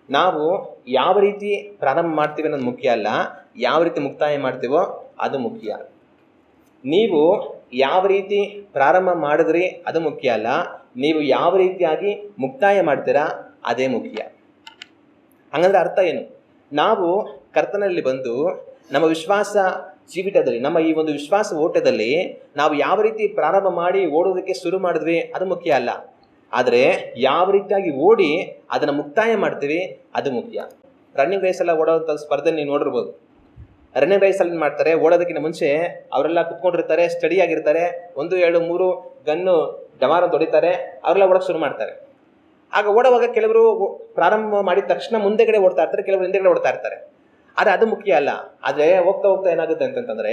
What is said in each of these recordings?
ನಾವು ಯಾವ ರೀತಿ ಪ್ರಾರಂಭ ಮಾಡ್ತೀವಿ ಅನ್ನೋದು ಮುಖ್ಯ ಅಲ್ಲ, ಯಾವ ರೀತಿ ಮುಕ್ತಾಯ ಮಾಡ್ತೀವೋ ಅದು ಮುಖ್ಯ. ನೀವು ಯಾವ ರೀತಿ ಪ್ರಾರಂಭ ಮಾಡಿದ್ರಿ ಅದು ಮುಖ್ಯ ಅಲ್ಲ, ನೀವು ಯಾವ ರೀತಿಯಾಗಿ ಮುಕ್ತಾಯ ಮಾಡ್ತೀರಾ ಅದೇ ಮುಖ್ಯ. ಹಂಗಂದ್ರೆ ಅರ್ಥ ಏನು? ನಾವು ಕರ್ತನಲ್ಲಿ ಬಂದು ನಮ್ಮ ವಿಶ್ವಾಸ ಜೀವಿತದಲ್ಲಿ, ನಮ್ಮ ಈ ಒಂದು ವಿಶ್ವಾಸ ಓಟದಲ್ಲಿ ನಾವು ಯಾವ ರೀತಿ ಪ್ರಾರಂಭ ಮಾಡಿ ಓಡೋದಕ್ಕೆ ಶುರು ಮಾಡಿದ್ವಿ ಅದು ಮುಖ್ಯ ಅಲ್ಲ, ಆದರೆ ಯಾವ ರೀತಿಯಾಗಿ ಓಡಿ ಅದನ್ನು ಮುಕ್ತಾಯ ಮಾಡ್ತೀವಿ ಅದು ಮುಖ್ಯ. ರನ್ನಿಂಗ್ ರೇಸ್ ಎಲ್ಲ ಓಡೋವಂಥ ಸ್ಪರ್ಧೆ ನೀವು ನೋಡಿರ್ಬೋದು. ರನ್ನಿಂಗ್ ರೇಸಲ್ಲಿ ಮಾಡ್ತಾರೆ, ಓಡೋದಕ್ಕಿಂತ ಮುಂಚೆ ಅವರೆಲ್ಲ ಕುತ್ಕೊಂಡಿರ್ತಾರೆ, ಸ್ಟಡಿ ಆಗಿರ್ತಾರೆ, 1 2 3 ಗನ್ನು ಡಮಾರ ಹೊಡಿತಾರೆ, ಅವರೆಲ್ಲ ಓಡೋಕೆ ಶುರು ಮಾಡ್ತಾರೆ. ಆಗ ಓಡುವಾಗ ಕೆಲವರು ಪ್ರಾರಂಭ ಮಾಡಿದ ತಕ್ಷಣ ಮುಂದೆಗಡೆ ಓಡ್ತಾ ಇರ್ತಾರೆ, ಕೆಲವರು ಹಿಂದೆಗಡೆ ಓಡ್ತಾ ಇರ್ತಾರೆ. ಆದರೆ ಅದು ಮುಖ್ಯ ಅಲ್ಲ. ಆದರೆ ಹೋಗ್ತಾ ಹೋಗ್ತಾ ಏನಾಗುತ್ತೆ ಅಂತಂತಂದರೆ,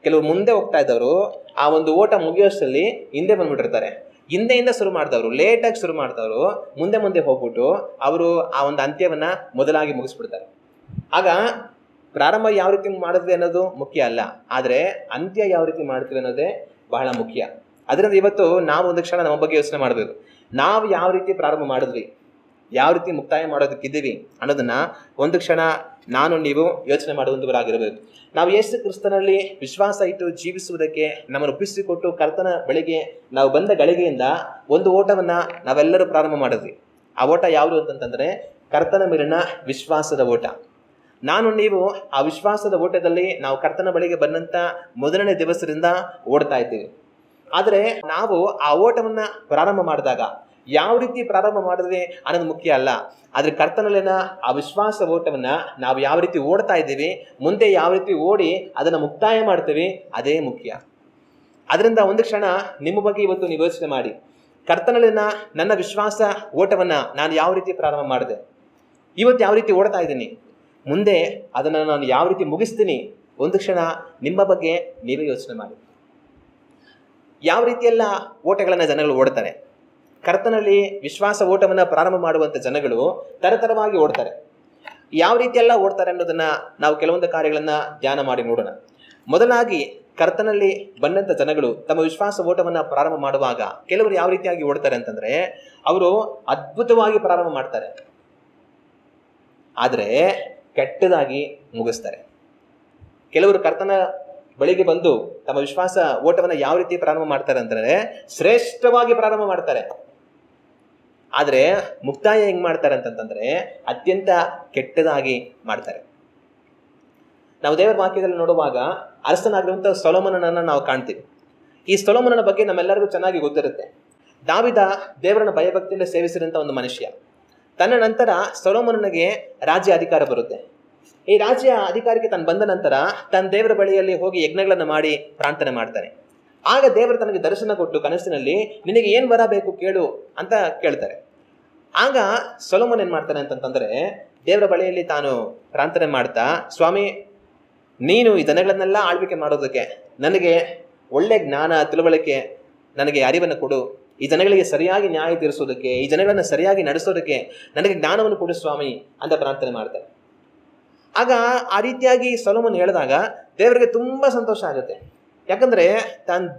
ಕೆಲವರು ಮುಂದೆ ಹೋಗ್ತಾ ಇದ್ದವರು ಆ ಒಂದು ಓಟ ಮುಗಿಯೋಷ್ಟರಲ್ಲಿ ಹಿಂದೆ ಬಂದ್ಬಿಟ್ಟಿರ್ತಾರೆ. ಹಿಂದೆಯಿಂದ ಶುರು ಮಾಡಿದವರು, ಲೇಟಾಗಿ ಶುರು ಮಾಡಿದವರು ಮುಂದೆ ಮುಂದೆ ಹೋಗ್ಬಿಟ್ಟು ಅವರು ಆ ಒಂದು ಅಂತ್ಯವನ್ನು ಮೊದಲಾಗಿ ಮುಗಿಸ್ಬಿಡ್ತಾರೆ. ಆಗ ಪ್ರಾರಂಭ ಯಾವ ರೀತಿ ಮಾಡಿದ್ವಿ ಅನ್ನೋದು ಮುಖ್ಯ ಅಲ್ಲ, ಆದರೆ ಅಂತ್ಯ ಯಾವ ರೀತಿ ಮಾಡ್ತೀವಿ ಅನ್ನೋದೇ ಬಹಳ ಮುಖ್ಯ. ಅದರಿಂದ ಇವತ್ತು ನಾವು ಒಂದು ಕ್ಷಣ ನಮ್ಮ ಬಗ್ಗೆ ಯೋಚನೆ ಮಾಡಬೇಕು. ನಾವು ಯಾವ ರೀತಿ ಪ್ರಾರಂಭ ಮಾಡಿದ್ವಿ, ಯಾವ ರೀತಿ ಮುಕ್ತಾಯ ಮಾಡೋದಕ್ಕಿದ್ದೀವಿ ಅನ್ನೋದನ್ನು ಒಂದು ಕ್ಷಣ ನಾನು ನೀವು ಯೋಚನೆ ಮಾಡುವಂಥವರಾಗಿರಬೇಕು. ನಾವು ಯೇಸು ಕ್ರಿಸ್ತನಲ್ಲಿ ವಿಶ್ವಾಸ ಇಟ್ಟು ಜೀವಿಸುವುದಕ್ಕೆ ನಮ್ಮನ್ನು ಒಪ್ಪಿಸಿಕೊಟ್ಟು ಕರ್ತನ ಬಳಿಗೆ ನಾವು ಬಂದ ಗಳಿಗೆಯಿಂದ ಒಂದು ಓಟವನ್ನು ನಾವೆಲ್ಲರೂ ಪ್ರಾರಂಭ ಮಾಡಿದ್ವಿ. ಆ ಓಟ ಯಾವುದು ಅಂತಂತಂದರೆ ಕರ್ತನ ಮೇಲಿನ ವಿಶ್ವಾಸದ ಓಟ. ನಾನು ನೀವು ಆ ವಿಶ್ವಾಸದ ಓಟದಲ್ಲಿ ನಾವು ಕರ್ತನ ಬಳಿಗೆ ಬಂದಂಥ ಮೊದಲನೇ ದಿವಸದಿಂದ ಓಡ್ತಾ ಇದ್ದೀವಿ. ಆದರೆ ನಾವು ಆ ಓಟವನ್ನು ಪ್ರಾರಂಭ ಮಾಡಿದಾಗ ಯಾವ ರೀತಿ ಪ್ರಾರಂಭ ಮಾಡಿದ್ವಿ ಅನ್ನೋದು ಮುಖ್ಯ ಅಲ್ಲ, ಆದರೆ ಕರ್ತನಲ್ಲಿನ ಆ ವಿಶ್ವಾಸ ಓಟವನ್ನು ನಾವು ಯಾವ ರೀತಿ ಓಡ್ತಾ ಇದ್ದೀವಿ, ಮುಂದೆ ಯಾವ ರೀತಿ ಓಡಿ ಅದನ್ನು ಮುಕ್ತಾಯ ಮಾಡ್ತೀವಿ ಅದೇ ಮುಖ್ಯ. ಅದರಿಂದ ಒಂದು ಕ್ಷಣ ನಿಮ್ಮ ಬಗ್ಗೆ ಇವತ್ತು ನೀವು ಯೋಚನೆ ಮಾಡಿ, ಕರ್ತನಲ್ಲಿನ ನನ್ನ ವಿಶ್ವಾಸ ಓಟವನ್ನು ನಾನು ಯಾವ ರೀತಿ ಪ್ರಾರಂಭ ಮಾಡಿದೆ, ಇವತ್ತು ಯಾವ ರೀತಿ ಓಡ್ತಾ ಇದ್ದೀನಿ, ಮುಂದೆ ಅದನ್ನು ನಾನು ಯಾವ ರೀತಿ ಮುಗಿಸ್ತೀನಿ. ಒಂದು ಕ್ಷಣ ನಿಮ್ಮ ಬಗ್ಗೆ ನೀವೇ ಯೋಚನೆ ಮಾಡಿ. ಯಾವ ರೀತಿಯೆಲ್ಲ ಓಟಗಳನ್ನು ಜನಗಳು ಓಡ್ತಾರೆ. ಕರ್ತನಲ್ಲಿ ವಿಶ್ವಾಸ ಓಟವನ್ನು ಪ್ರಾರಂಭ ಮಾಡುವಂಥ ಜನಗಳು ತರತರವಾಗಿ ಓಡ್ತಾರೆ. ಯಾವ ರೀತಿಯೆಲ್ಲ ಓಡ್ತಾರೆ ಅನ್ನೋದನ್ನು ನಾವು ಕೆಲವೊಂದು ಕಾರ್ಯಗಳನ್ನು ಧ್ಯಾನ ಮಾಡಿ ನೋಡೋಣ. ಮೊದಲಾಗಿ ಕರ್ತನಲ್ಲಿ ಬಂದಂಥ ಜನಗಳು ತಮ್ಮ ವಿಶ್ವಾಸ ಓಟವನ್ನು ಪ್ರಾರಂಭ ಮಾಡುವಾಗ ಕೆಲವರು ಯಾವ ರೀತಿಯಾಗಿ ಓಡ್ತಾರೆ ಅಂತಂದರೆ, ಅವರು ಅದ್ಭುತವಾಗಿ ಪ್ರಾರಂಭ ಮಾಡ್ತಾರೆ, ಆದರೆ ಕೆಟ್ಟದಾಗಿ ಮುಗಿಸ್ತಾರೆ. ಕೆಲವರು ಕರ್ತನ ಬಳಿಗೆ ಬಂದು ತಮ್ಮ ವಿಶ್ವಾಸ ಓಟವನ್ನು ಯಾವ ರೀತಿ ಪ್ರಾರಂಭ ಮಾಡ್ತಾರೆ ಅಂತಂದರೆ ಶ್ರೇಷ್ಠವಾಗಿ ಪ್ರಾರಂಭ ಮಾಡ್ತಾರೆ, ಆದರೆ ಮುಕ್ತಾಯ ಹೆಂಗೆ ಮಾಡ್ತಾರೆ ಅಂತಂತಂದರೆ ಅತ್ಯಂತ ಕೆಟ್ಟದಾಗಿ ಮಾಡ್ತಾರೆ. ನಾವು ದೇವರ ವಾಕ್ಯದಲ್ಲಿ ನೋಡುವಾಗ ಅರಸನಾಗಿರುವಂಥ ಸೊಲೊಮೋನನನ್ನು ನಾವು ಕಾಣ್ತೀವಿ. ಈ ಸೊಲೊಮೋನನ ಬಗ್ಗೆ ನಮ್ಮೆಲ್ಲರಿಗೂ ಚೆನ್ನಾಗಿ ಗೊತ್ತಿರುತ್ತೆ. ದಾವೀದ ದೇವರನ್ನ ಭಯಭಕ್ತಿಯಿಂದ ಸೇವಿಸಿದಂಥ ಒಂದು ಮನುಷ್ಯ. ತನ್ನ ನಂತರ ಸೊಲೊಮೋನನಿಗೆ ರಾಜ್ಯ ಅಧಿಕಾರ ಬರುತ್ತೆ. ಈ ರಾಜ್ಯ ಅಧಿಕಾರಕ್ಕೆ ತಾನು ಬಂದ ನಂತರ ತನ್ನ ದೇವರ ಬಳಿಯಲ್ಲಿ ಹೋಗಿ ಯಜ್ಞಗಳನ್ನು ಮಾಡಿ ಪ್ರಾರ್ಥನೆ ಮಾಡ್ತಾನೆ. ಆಗ ದೇವರು ತನಗೆ ದರ್ಶನ ಕೊಟ್ಟು ಕನಸಿನಲ್ಲಿ ನಿನಗೆ ಏನು ಬರಬೇಕು ಕೇಳು ಅಂತ ಕೇಳ್ತಾರೆ. ಆಗ ಸೊಲೊಮೋನ್ ಏನು ಮಾಡ್ತಾನೆ ಅಂತಂತಂದರೆ ದೇವರ ಬಳಿಯಲ್ಲಿ ತಾನು ಪ್ರಾರ್ಥನೆ ಮಾಡ್ತಾ, ಸ್ವಾಮಿ ನೀನು ಈ ಜನಗಳನ್ನೆಲ್ಲ ಆಳ್ವಿಕೆ ಮಾಡೋದಕ್ಕೆ ನನಗೆ ಒಳ್ಳೆ ಜ್ಞಾನ ತಿಳುವಳಿಕೆ ನನಗೆ ಅರಿವನ್ನು ಕೊಡು, ಈ ಜನಗಳಿಗೆ ಸರಿಯಾಗಿ ನ್ಯಾಯ ತೀರಿಸೋದಕ್ಕೆ, ಈ ಜನಗಳನ್ನು ಸರಿಯಾಗಿ ನಡೆಸೋದಕ್ಕೆ ನನಗೆ ಜ್ಞಾನವನ್ನು ಕೊಡು ಸ್ವಾಮಿ ಅಂತ ಪ್ರಾರ್ಥನೆ ಮಾಡ್ತಾರೆ. ಆಗ ಆ ರೀತಿಯಾಗಿ ಸೊಲೊಮೋನ್ ಹೇಳಿದಾಗ ದೇವರಿಗೆ ತುಂಬ ಸಂತೋಷ ಆಗುತ್ತೆ. ಯಾಕಂದರೆ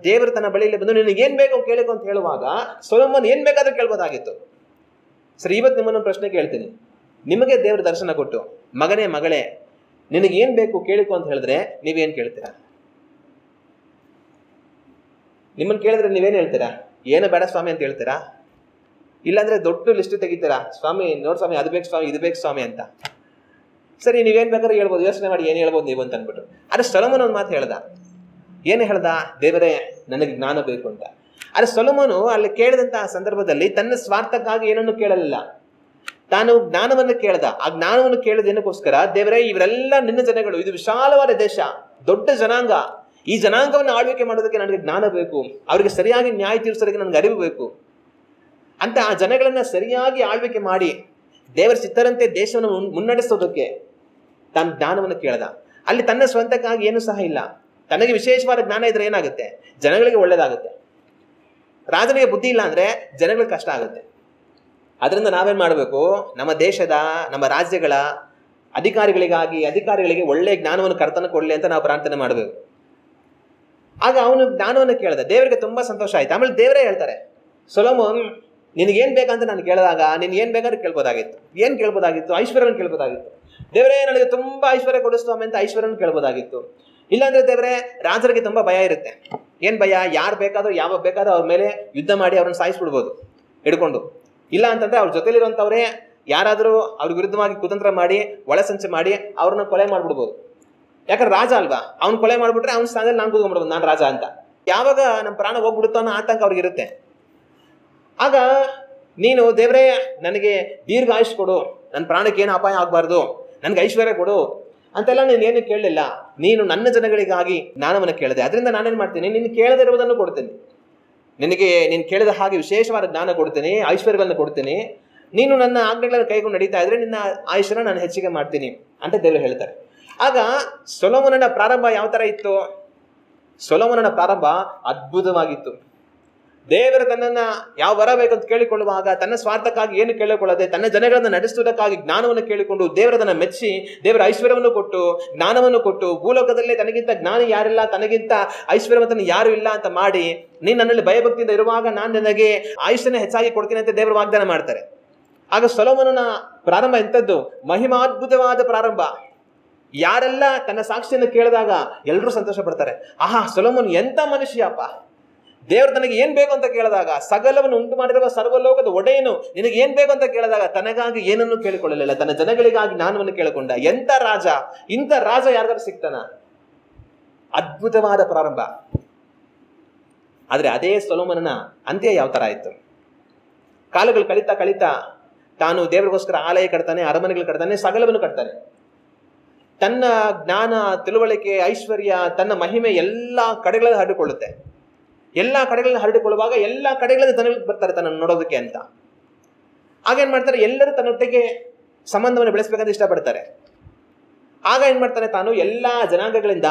ದೇವರು ತನ್ನ ಬಳಿಯಲ್ಲಿ ಬಂದು ನಿನಗೇನು ಬೇಕು ಕೇಳಿಕೊ ಅಂತ ಹೇಳುವಾಗ ಸೊಲೊಮೋನ್ ಏನು ಬೇಕಾದರೂ ಕೇಳ್ಬೋದಾಗಿತ್ತು. ಸರಿ, ಇವತ್ತು ನಿಮ್ಮನ್ನು ಪ್ರಶ್ನೆ ಕೇಳ್ತೀನಿ. ನಿಮಗೆ ದೇವರು ದರ್ಶನ ಕೊಟ್ಟು ಮಗನೇ ಮಗಳೇ ನಿನಗೇನು ಬೇಕು ಕೇಳಿಕೊ ಅಂತ ಹೇಳಿದ್ರೆ ನೀವೇನು ಕೇಳ್ತೀರಾ? ನಿಮ್ಮನ್ನು ಕೇಳಿದ್ರೆ ನೀವೇನು ಹೇಳ್ತೀರಾ? ಏನು ಬೇಡ ಸ್ವಾಮಿ ಅಂತ ಹೇಳ್ತೀರಾ? ಇಲ್ಲಾಂದರೆ ದೊಡ್ಡ ಲಿಸ್ಟ್ ತೆಗಿತೀರಾ, ಸ್ವಾಮಿ ನೋಡಿ ಸ್ವಾಮಿ ಅದು ಬೇಕು ಸ್ವಾಮಿ ಇದು ಬೇಕು ಸ್ವಾಮಿ ಅಂತ. ಸರಿ, ನೀವೇನು ಬೇಕಾದ್ರೂ ಹೇಳ್ಬೋದು, ಯೋಚನೆ ಮಾಡಿ ಏನು ಹೇಳ್ಬೋದು ನೀವು ಅಂತ ಅಂದ್ಬಿಟ್ಟು. ಆದರೆ ಸೊಲೊಮೋನ್ ಒಂದು ಮಾತು ಹೇಳ್ದ. ಏನು ಹೇಳ್ದ? ದೇವರೇ ನನಗೆ ಜ್ಞಾನ ಬೇಕು ಅಂತ. ಆದರೆ ಸೊಲೊಮೋನು ಅಲ್ಲಿ ಕೇಳಿದಂಥ ಸಂದರ್ಭದಲ್ಲಿ ತನ್ನ ಸ್ವಾರ್ಥಕ್ಕಾಗಿ ಏನನ್ನು ಕೇಳಲಿಲ್ಲ, ತಾನು ಜ್ಞಾನವನ್ನು ಕೇಳ್ದ. ಆ ಜ್ಞಾನವನ್ನು ಕೇಳಿದೇನಕ್ಕೋಸ್ಕರ, ದೇವರೇ ಇವರೆಲ್ಲ ನಿನ್ನ ಜನಗಳು, ಇದು ವಿಶಾಲವಾದ ದೇಶ, ದೊಡ್ಡ ಜನಾಂಗ, ಈ ಜನಾಂಗವನ್ನು ಆಳ್ವಿಕೆ ಮಾಡೋದಕ್ಕೆ ನನಗೆ ಜ್ಞಾನ ಬೇಕು, ಅವರಿಗೆ ಸರಿಯಾಗಿ ನ್ಯಾಯ ತೀರಿಸೋದಕ್ಕೆ ನನಗೆ ಅರಿವು ಬೇಕು ಅಂತ ಆ ಜನಗಳನ್ನು ಸರಿಯಾಗಿ ಆಳ್ವಿಕೆ ಮಾಡಿ ದೇವರ ಚಿತ್ತರಂತೆ ದೇಶವನ್ನು ಮುನ್ನಡೆಸೋದಕ್ಕೆ ತಾನು ಜ್ಞಾನವನ್ನು ಕೇಳ್ದ. ಅಲ್ಲಿ ತನ್ನ ಸ್ವಂತಕ್ಕಾಗಿ ಏನೂ ಸಹ ಇಲ್ಲ. ತನಗೆ ವಿಶೇಷವಾದ ಜ್ಞಾನ ಇದ್ರೆ ಏನಾಗುತ್ತೆ? ಜನಗಳಿಗೆ ಒಳ್ಳೇದಾಗುತ್ತೆ. ರಾಜನಿಗೆ ಬುದ್ಧಿ ಇಲ್ಲ ಅಂದರೆ ಜನಗಳಿಗೆ ಕಷ್ಟ ಆಗುತ್ತೆ. ಅದರಿಂದ ನಾವೇನು ಮಾಡಬೇಕು? ನಮ್ಮ ದೇಶದ ನಮ್ಮ ರಾಜ್ಯಗಳ ಅಧಿಕಾರಿಗಳಿಗೆ ಒಳ್ಳೆಯ ಜ್ಞಾನವನ್ನು ಕರ್ತನ ಕೊಡಲಿ ಅಂತ ನಾವು ಪ್ರಾರ್ಥನೆ ಮಾಡಬೇಕು. ಆಗ ಅವನು ಜ್ಞಾನವನ್ನು ಕೇಳಿದ, ದೇವರಿಗೆ ತುಂಬ ಸಂತೋಷ ಆಯಿತು. ಆಮೇಲೆ ದೇವರೇ ಹೇಳ್ತಾರೆ, ಸೊಲೊಮೋನ್ ನಿನಗೇನು ಬೇಕಂತ ನಾನು ಕೇಳಿದಾಗ ನೀನು ಏನು ಬೇಕಾದ್ರೂ ಕೇಳ್ಬೋದಾಗಿತ್ತು. ಏನು ಕೇಳ್ಬೋದಾಗಿತ್ತು? ಐಶ್ವರ್ಯವನ್ನು ಕೇಳ್ಬೋದಾಗಿತ್ತು. ದೇವರೇ ನನಗೆ ತುಂಬ ಐಶ್ವರ್ಯ ಕೊಡು ಸ್ವಾಮಿ ಅಂತ ಐಶ್ವರ್ಯನ ಕೇಳ್ಬೋದಾಗಿತ್ತು. ಇಲ್ಲಾಂದರೆ ದೇವರೇ, ರಾಜರಿಗೆ ತುಂಬ ಭಯ ಇರುತ್ತೆ. ಏನು ಭಯ? ಯಾರು ಬೇಕಾದರೂ ಯಾವಾಗ ಬೇಕಾದ್ರೂ ಅವ್ರ ಮೇಲೆ ಯುದ್ಧ ಮಾಡಿ ಅವ್ರನ್ನ ಸಾಯಿಸ್ಬಿಡ್ಬೋದು ಹಿಡ್ಕೊಂಡು. ಇಲ್ಲ ಅಂತಂದರೆ ಅವ್ರ ಜೊತೆಲಿರುವಂಥವ್ರೇ ಯಾರಾದರೂ ಅವ್ರ ವಿರುದ್ಧವಾಗಿ ಕುತಂತ್ರ ಮಾಡಿ ಒಳಸಂಚೆ ಮಾಡಿ ಅವ್ರನ್ನ ಕೊಲೆ ಮಾಡಿಬಿಡ್ಬೋದು. ಯಾಕಂದ್ರೆ ರಾಜ ಅಲ್ವಾ, ಅವ್ನು ಕೊಲೆ ಮಾಡಿಬಿಟ್ರೆ ಅವ್ನ ಸ್ಥಾನದಲ್ಲಿ ನಾನು ಕೂತ್ಕೊಂಡ್ಬಿಡ್ಬೋದು, ನಾನು ರಾಜ ಅಂತ. ಯಾವಾಗ ನಮ್ಮ ಪ್ರಾಣ ಹೋಗ್ಬಿಡುತ್ತೋ ಅನ್ನೋ ಆತಂಕ ಅವ್ರಿಗಿರುತ್ತೆ. ಆಗ ನೀನು ದೇವರೇ ನನಗೆ ದೀರ್ಘ ಆಯುಷ್ ಕೊಡು, ನನ್ನ ಪ್ರಾಣಕ್ಕೆ ಏನು ಅಪಾಯ ಆಗಬಾರ್ದು, ನನಗೆ ಐಶ್ವರ್ಯ ಕೊಡು ಅಂತೆಲ್ಲ ನೀನೇನು ಕೇಳಲಿಲ್ಲ. ನೀನು ನನ್ನ ಜನಗಳಿಗಾಗಿ ಜ್ಞಾನವನ್ನು ಕೇಳಿದೆ, ಅದರಿಂದ ನಾನೇನು ಮಾಡ್ತೀನಿ, ನೀನು ಕೇಳದಿರುವುದನ್ನು ಕೊಡ್ತೀನಿ. ನಿನಗೆ ನೀನು ಕೇಳಿದ ಹಾಗೆ ವಿಶೇಷವಾದ ಜ್ಞಾನ ಕೊಡ್ತೀನಿ, ಐಶ್ವರ್ಯಗಳನ್ನು ಕೊಡ್ತೀನಿ. ನೀನು ನನ್ನ ಆಜ್ಞೆಗಳನ್ನು ಕೈಗೊಂಡು ನಡೀತಾ ಇದ್ರೆ ನಿನ್ನ ಆಯುಷ್ಯನ ನಾನು ಹೆಚ್ಚಿಗೆ ಮಾಡ್ತೀನಿ ಅಂತ ದೇವರು ಹೇಳ್ತಾರೆ. ಆಗ ಸೊಲೊಮೋನನ ಪ್ರಾರಂಭ ಯಾವ ಥರ ಇತ್ತು? ಸೊಲೊಮೋನನ ಪ್ರಾರಂಭ ಅದ್ಭುತವಾಗಿತ್ತು. ದೇವರು ತನ್ನನ್ನು ಯಾವ ವರ ಬೇಕಂತ ಕೇಳಿಕೊಳ್ಳುವಾಗ ತನ್ನ ಸ್ವಾರ್ಥಕ್ಕಾಗಿ ಏನು ಕೇಳಿಕೊಳ್ಳದೆ ತನ್ನ ಜನಗಳನ್ನು ನಡೆಸುವುದಕ್ಕಾಗಿ ಜ್ಞಾನವನ್ನು ಕೇಳಿಕೊಂಡು ದೇವರದನ್ನು ಮೆಚ್ಚಿ ದೇವರ ಐಶ್ವರ್ಯವನ್ನು ಕೊಟ್ಟು ಜ್ಞಾನವನ್ನು ಕೊಟ್ಟು ಭೂಲೋಕದಲ್ಲೇ ತನಗಿಂತ ಜ್ಞಾನಿ ಯಾರಿಲ್ಲ, ತನಗಿಂತ ಐಶ್ವರ್ಯವಂತನ ಯಾರು ಇಲ್ಲ ಅಂತ ಮಾಡಿ, ನೀನು ನನ್ನಲ್ಲಿ ಭಯಭಕ್ತಿಯಿಂದ ಇರುವಾಗ ನಾನು ನಿನಗೆ ಆಯುಷ್ಯನ ಹೆಚ್ಚಾಗಿ ಕೊಡ್ತೀನಿ ಅಂತ ದೇವರು ವಾಗ್ದಾನ ಮಾಡ್ತಾರೆ. ಆಗ ಸೊಲೊಮೋನನ ಪ್ರಾರಂಭ ಎಂಥದ್ದು? ಮಹಿಮಾದ್ಭುತವಾದ ಪ್ರಾರಂಭ. ಯಾರೆಲ್ಲ ತನ್ನ ಸಾಕ್ಷಿಯನ್ನು ಕೇಳಿದಾಗ ಎಲ್ಲರೂ ಸಂತೋಷ ಪಡ್ತಾರೆ. ಆಹಾ, ಸೊಲೊಮೋನ್ ಎಂಥ ಮನುಷ್ಯಪ್ಪ, ದೇವರು ತನಗೆ ಏನು ಬೇಕು ಅಂತ ಕೇಳಿದಾಗ, ಸಕಲವನ್ನು ಉಂಟು ಮಾಡಿರುವ ಸರ್ವಲೋಕದ ಒಡೆಯನು ನಿನಗೆ ಏನು ಬೇಕು ಅಂತ ಕೇಳಿದಾಗ ತನಗಾಗಿ ಏನನ್ನು ಕೇಳಿಕೊಳ್ಳಲಿಲ್ಲ, ತನ್ನ ಜನಗಳಿಗಾಗಿ ಜ್ಞಾನವನ್ನು ಕೇಳಿಕೊಂಡ. ಎಂಥ ರಾಜ! ಇಂಥ ರಾಜ ಯಾರಿಗಾರು ಸಿಗ್ತಾನ? ಅದ್ಭುತವಾದ ಪ್ರಾರಂಭ. ಆದರೆ ಅದೇ ಸೊಲೊಮೋನನ ಅಂತ್ಯ ಯಾವ ಥರ ಆಯಿತು? ಕಾಲಗಳು ಕಳೀತಾ ಕಳೀತಾ ತಾನು ದೇವರಿಗೋಸ್ಕರ ಆಲಯ ಕಟ್ತಾನೆ, ಅರಮನೆಗಳು ಕಟ್ತಾನೆ, ಸಕಲವನ್ನು ಕಟ್ತಾನೆ. ತನ್ನ ಜ್ಞಾನ, ತಿಳುವಳಿಕೆ, ಐಶ್ವರ್ಯ, ತನ್ನ ಮಹಿಮೆ ಎಲ್ಲ ಕಡೆಗಳಲ್ಲಿ ಹರಡಿಕೊಳ್ಳುತ್ತೆ. ಎಲ್ಲ ಕಡೆಗಳಲ್ಲಿ ಹರಡಿಕೊಳ್ಳುವಾಗ ಎಲ್ಲ ಕಡೆಗಳಲ್ಲಿ ಜನಗಳು ಬರ್ತಾರೆ ತನ್ನನ್ನು ನೋಡೋದಕ್ಕೆ ಅಂತ. ಆಗೇನು ಮಾಡ್ತಾರೆ? ಎಲ್ಲರೂ ತನ್ನೊಟ್ಟಿಗೆ ಸಂಬಂಧವನ್ನು ಬೆಳೆಸಬೇಕಂತ ಇಷ್ಟಪಡ್ತಾರೆ. ಆಗ ಏನು ಮಾಡ್ತಾನೆ? ತಾನು ಎಲ್ಲ ಜನಾಂಗಗಳಿಂದ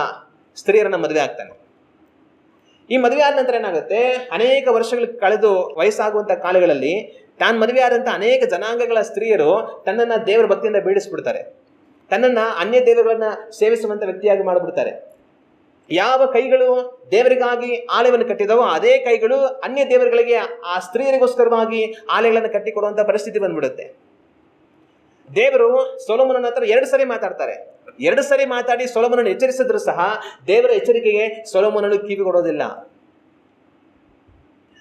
ಸ್ತ್ರೀಯರನ್ನ ಮದುವೆ ಆಗ್ತಾನೆ. ಈ ಮದುವೆ ಆದ ನಂತರ ಏನಾಗುತ್ತೆ? ಅನೇಕ ವರ್ಷಗಳು ಕಳೆದು ವಯಸ್ಸಾಗುವಂಥ ಕಾಲಗಳಲ್ಲಿ ತಾನು ಮದುವೆ ಆದಂಥ ಅನೇಕ ಜನಾಂಗಗಳ ಸ್ತ್ರೀಯರು ತನ್ನನ್ನು ದೇವರ ಭಕ್ತಿಯಿಂದ ಬೀಳಿಸ್ಬಿಡ್ತಾರೆ. ತನ್ನನ್ನು ಅನ್ಯ ದೇವರುಗಳನ್ನ ಸೇವಿಸುವಂಥ ವ್ಯಕ್ತಿಯಾಗಿ ಮಾಡಿಬಿಡ್ತಾರೆ. ಯಾವ ಕೈಗಳು ದೇವರಿಗಾಗಿ ಆಲಯವನ್ನು ಕಟ್ಟಿದವೋ ಅದೇ ಕೈಗಳು ಅನ್ಯ ದೇವರುಗಳಿಗೆ, ಆ ಸ್ತ್ರೀಯರಿಗೋಸ್ಕರವಾಗಿ ಆಲಯಗಳನ್ನು ಕಟ್ಟಿಕೊಡುವಂಥ ಪರಿಸ್ಥಿತಿ ಬಂದ್ಬಿಡುತ್ತೆ. ದೇವರು ಸೊಲೊಮೋನನ ಹತ್ರ 2 ಸರಿ ಮಾತಾಡ್ತಾರೆ. 2 ಸರಿ ಮಾತಾಡಿ ಸೊಲೊಮೋನನ್ನು ಎಚ್ಚರಿಸಿದ್ರು ಸಹ ದೇವರ ಎಚ್ಚರಿಕೆಗೆ ಸೊಲೊಮೋನನು ಕಿವಿ ಕೊಡೋದಿಲ್ಲ.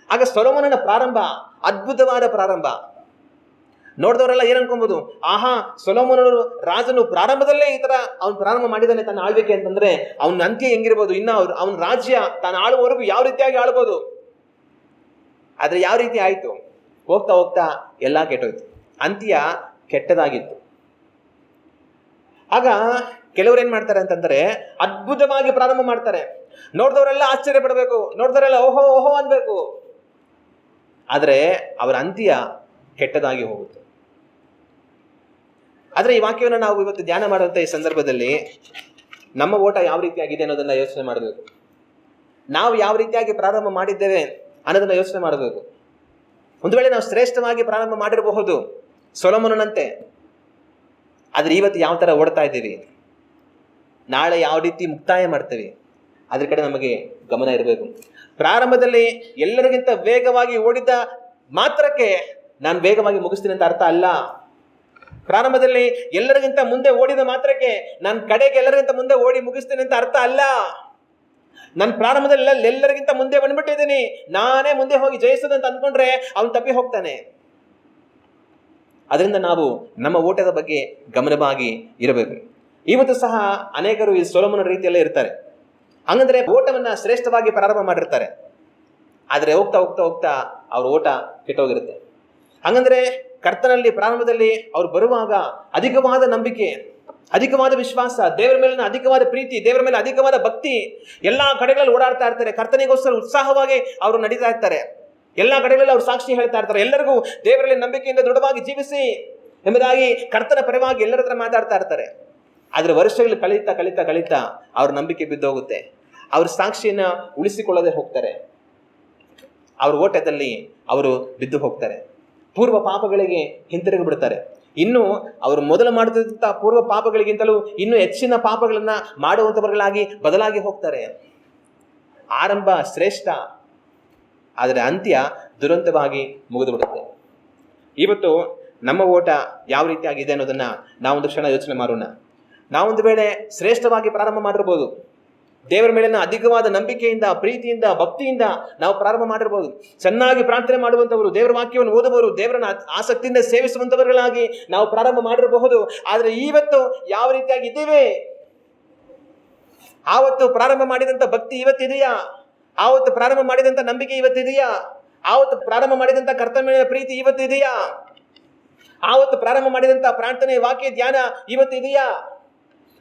ಆಗ ಸೊಲೊಮೋನನ ಪ್ರಾರಂಭ ಅದ್ಭುತವಾದ ಪ್ರಾರಂಭ. ನೋಡಿದವರೆಲ್ಲ ಏನು ಅನ್ಕೊಬೋದು? ಆಹಾ, ಸೊಲೊಮೋನನು ರಾಜನು ಪ್ರಾರಂಭದಲ್ಲೇ ಈ ಥರ ಅವನು ಪ್ರಾರಂಭ ಮಾಡಿದ್ದಾನೆ ತನ್ನ ಆಳ್ವಿಕೆ ಅಂತಂದ್ರೆ ಅವನ ಅಂತ್ಯ ಹೆಂಗಿರ್ಬೋದು? ಇನ್ನು ಅವನ ರಾಜ್ಯ ತಾನು ಆಳುವವರೆಗೂ ಯಾವ ರೀತಿಯಾಗಿ ಆಳ್ಬೋದು? ಆದರೆ ಯಾವ ರೀತಿ ಆಯಿತು? ಹೋಗ್ತಾ ಹೋಗ್ತಾ ಎಲ್ಲ ಕೆಟ್ಟೋಯ್ತು. ಅಂತ್ಯ ಕೆಟ್ಟದಾಗಿತ್ತು. ಆಗ ಕೆಲವರು ಏನು ಮಾಡ್ತಾರೆ ಅಂತಂದರೆ ಅದ್ಭುತವಾಗಿ ಪ್ರಾರಂಭ ಮಾಡ್ತಾರೆ. ನೋಡಿದವರೆಲ್ಲ ಆಶ್ಚರ್ಯ ಪಡಬೇಕು, ನೋಡಿದವರೆಲ್ಲ ಓಹೋ ಓಹೋ ಅನ್ಬೇಕು. ಆದರೆ ಅವರ ಅಂತ್ಯ ಕೆಟ್ಟದಾಗಿ ಹೋಗುತ್ತೆ. ಆದರೆ ಈ ವಾಕ್ಯವನ್ನು ನಾವು ಇವತ್ತು ಧ್ಯಾನ ಮಾಡುವಂಥ ಈ ಸಂದರ್ಭದಲ್ಲಿ ನಮ್ಮ ಓಟ ಯಾವ ರೀತಿಯಾಗಿದೆ ಅನ್ನೋದನ್ನು ಯೋಚನೆ ಮಾಡಬೇಕು. ನಾವು ಯಾವ ರೀತಿಯಾಗಿ ಪ್ರಾರಂಭ ಮಾಡಿದ್ದೇವೆ ಅನ್ನೋದನ್ನು ಯೋಚನೆ ಮಾಡಬೇಕು. ಒಂದು ವೇಳೆ ನಾವು ಶ್ರೇಷ್ಠವಾಗಿ ಪ್ರಾರಂಭ ಮಾಡಿರಬಹುದು ಸೊಲೊಮೋನನಂತೆ, ಆದರೆ ಇವತ್ತು ಯಾವ ಥರ ಓಡ್ತಾ ಇದ್ದೀವಿ, ನಾಳೆ ಯಾವ ರೀತಿ ಮುಕ್ತಾಯ ಮಾಡ್ತೀವಿ, ಅದ್ರ ಕಡೆ ನಮಗೆ ಗಮನ ಇರಬೇಕು. ಪ್ರಾರಂಭದಲ್ಲಿ ಎಲ್ಲರಿಗಿಂತ ವೇಗವಾಗಿ ಓಡಿದ ಮಾತ್ರಕ್ಕೆ ನಾನು ವೇಗವಾಗಿ ಮುಗಿಸ್ತೀನಿ ಅಂತ ಅರ್ಥ ಅಲ್ಲ. ಪ್ರಾರಂಭದಲ್ಲಿ ಎಲ್ಲರಿಗಿಂತ ಮುಂದೆ ಓಡಿದ ಮಾತ್ರಕ್ಕೆ ನಾನು ಕಡೆಗೆ ಎಲ್ಲರಿಗಿಂತ ಮುಂದೆ ಓಡಿ ಮುಗಿಸ್ತೀನಿ ಅಂತ ಅರ್ಥ ಅಲ್ಲ. ನಾನು ಪ್ರಾರಂಭದಲ್ಲಿ ಎಲ್ಲರಿಗಿಂತ ಮುಂದೆ ಬಂದ್ಬಿಟ್ಟಿದ್ದೀನಿ, ನಾನೇ ಮುಂದೆ ಹೋಗಿ ಜಯಿಸೋದಂತ ಅಂದ್ಕೊಂಡ್ರೆ ಅವನು ತಪ್ಪಿ ಹೋಗ್ತಾನೆ. ಅದರಿಂದ ನಾವು ನಮ್ಮ ಓಟದ ಬಗ್ಗೆ ಗಮನವಾಗಿ ಇರಬೇಕು. ಇವತ್ತು ಸಹ ಅನೇಕರು ಈ ಸೊಲೊಮೋನನ ರೀತಿಯಲ್ಲೇ ಇರ್ತಾರೆ. ಹಂಗಂದ್ರೆ ಓಟವನ್ನು ಶ್ರೇಷ್ಠವಾಗಿ ಪ್ರಾರಂಭ ಮಾಡಿರ್ತಾರೆ, ಆದರೆ ಹೋಗ್ತಾ ಹೋಗ್ತಾ ಹೋಗ್ತಾ ಅವ್ರ ಓಟ ಕೆಟ್ಟೋಗಿರುತ್ತೆ. ಹಂಗಂದ್ರೆ ಕರ್ತನಲ್ಲಿ ಪ್ರಾರಂಭದಲ್ಲಿ ಅವ್ರು ಬರುವಾಗ ಅಧಿಕವಾದ ನಂಬಿಕೆ, ಅಧಿಕವಾದ ವಿಶ್ವಾಸ, ದೇವರ ಮೇಲಿನ ಅಧಿಕವಾದ ಪ್ರೀತಿ, ದೇವರ ಮೇಲೆ ಅಧಿಕವಾದ ಭಕ್ತಿ, ಎಲ್ಲ ಕಡೆಗಳಲ್ಲಿ ಓಡಾಡ್ತಾ ಇರ್ತಾರೆ. ಕರ್ತನಿಗೋಸ್ಕರ ಉತ್ಸಾಹವಾಗಿ ಅವರು ನಡೀತಾ ಇರ್ತಾರೆ. ಎಲ್ಲ ಕಡೆಗಳಲ್ಲಿ ಅವ್ರು ಸಾಕ್ಷಿ ಹೇಳ್ತಾ ಇರ್ತಾರೆ. ಎಲ್ಲರಿಗೂ ದೇವರಲ್ಲಿ ನಂಬಿಕೆಯಿಂದ ದೃಢವಾಗಿ ಜೀವಿಸಿ ಎಂಬುದಾಗಿ ಕರ್ತನ ಪರವಾಗಿ ಎಲ್ಲರ ಹತ್ರ ಮಾತಾಡ್ತಾ ಇರ್ತಾರೆ. ಆದರೆ ವರ್ಷಗಳು ಕಳೀತಾ ಕಳೀತಾ ಕಳೀತಾ ಅವ್ರ ನಂಬಿಕೆ ಬಿದ್ದೋಗುತ್ತೆ. ಅವ್ರ ಸಾಕ್ಷಿಯನ್ನು ಉಳಿಸಿಕೊಳ್ಳದೆ ಹೋಗ್ತಾರೆ. ಅವ್ರ ಓಟದಲ್ಲಿ ಅವರು ಬಿದ್ದು ಹೋಗ್ತಾರೆ. ಪೂರ್ವ ಪಾಪಗಳಿಗೆ ಹಿಂತಿರುಗಿ ಬಿಡ್ತಾರೆ. ಇನ್ನು ಅವರು ಮೊದಲು ಮಾಡುತ್ತಿದ್ದಂಥ ಪೂರ್ವ ಪಾಪಗಳಿಗಿಂತಲೂ ಇನ್ನೂ ಹೆಚ್ಚಿನ ಪಾಪಗಳನ್ನು ಮಾಡುವಂಥವர்களಾಗಿ ಬದಲಾಗಿ ಹೋಗ್ತಾರೆ. ಆರಂಭ ಶ್ರೇಷ್ಠ, ಆದರೆ ಅಂತ್ಯ ದುರಂತವಾಗಿ ಮುಗಿದು ಬಿಡುತ್ತೆ. ಇವತ್ತು ನಮ್ಮ ಓಟ ಯಾವ ರೀತಿಯಾಗಿದೆ ಅನ್ನೋದನ್ನ ನಾವೊಂದು ಕ್ಷಣ ಯೋಚನೆ ಮಾಡೋಣ. ನಾವೊಂದು ವೇಳೆ ಶ್ರೇಷ್ಠವಾಗಿ ಪ್ರಾರಂಭ ಮಾಡಿರ್ಬೋದು, ದೇವರ ಮೇಲಿನ ಅಧಿಕವಾದ ನಂಬಿಕೆಯಿಂದ, ಪ್ರೀತಿಯಿಂದ, ಭಕ್ತಿಯಿಂದ ನಾವು ಪ್ರಾರಂಭ ಮಾಡಿರ್ಬೋದು. ಚೆನ್ನಾಗಿ ಪ್ರಾರ್ಥನೆ ಮಾಡುವಂಥವರು, ದೇವರ ವಾಕ್ಯವನ್ನು ಓದುವವರು, ದೇವರನ್ನ ಆಸಕ್ತಿಯಿಂದ ಸೇವಿಸುವಂಥವರುಗಳಾಗಿ ನಾವು ಪ್ರಾರಂಭ ಮಾಡಿರಬಹುದು. ಆದರೆ ಇವತ್ತು ಯಾವ ರೀತಿಯಾಗಿ ಇದ್ದೇವೆ? ಆವತ್ತು ಪ್ರಾರಂಭ ಮಾಡಿದಂಥ ಭಕ್ತಿ ಇವತ್ತಿದೆಯಾ? ಆವತ್ತು ಪ್ರಾರಂಭ ಮಾಡಿದಂಥ ನಂಬಿಕೆ ಇವತ್ತಿದೆಯಾ? ಆವತ್ತು ಪ್ರಾರಂಭ ಮಾಡಿದಂಥ ಕರ್ತನ ಮೇಲಿನ ಪ್ರೀತಿ ಇವತ್ತಿದೆಯಾ? ಆವತ್ತು ಪ್ರಾರಂಭ ಮಾಡಿದಂಥ ಪ್ರಾರ್ಥನೆ, ವಾಕ್ಯ, ಧ್ಯಾನ ಇವತ್ತಿದೆಯಾ?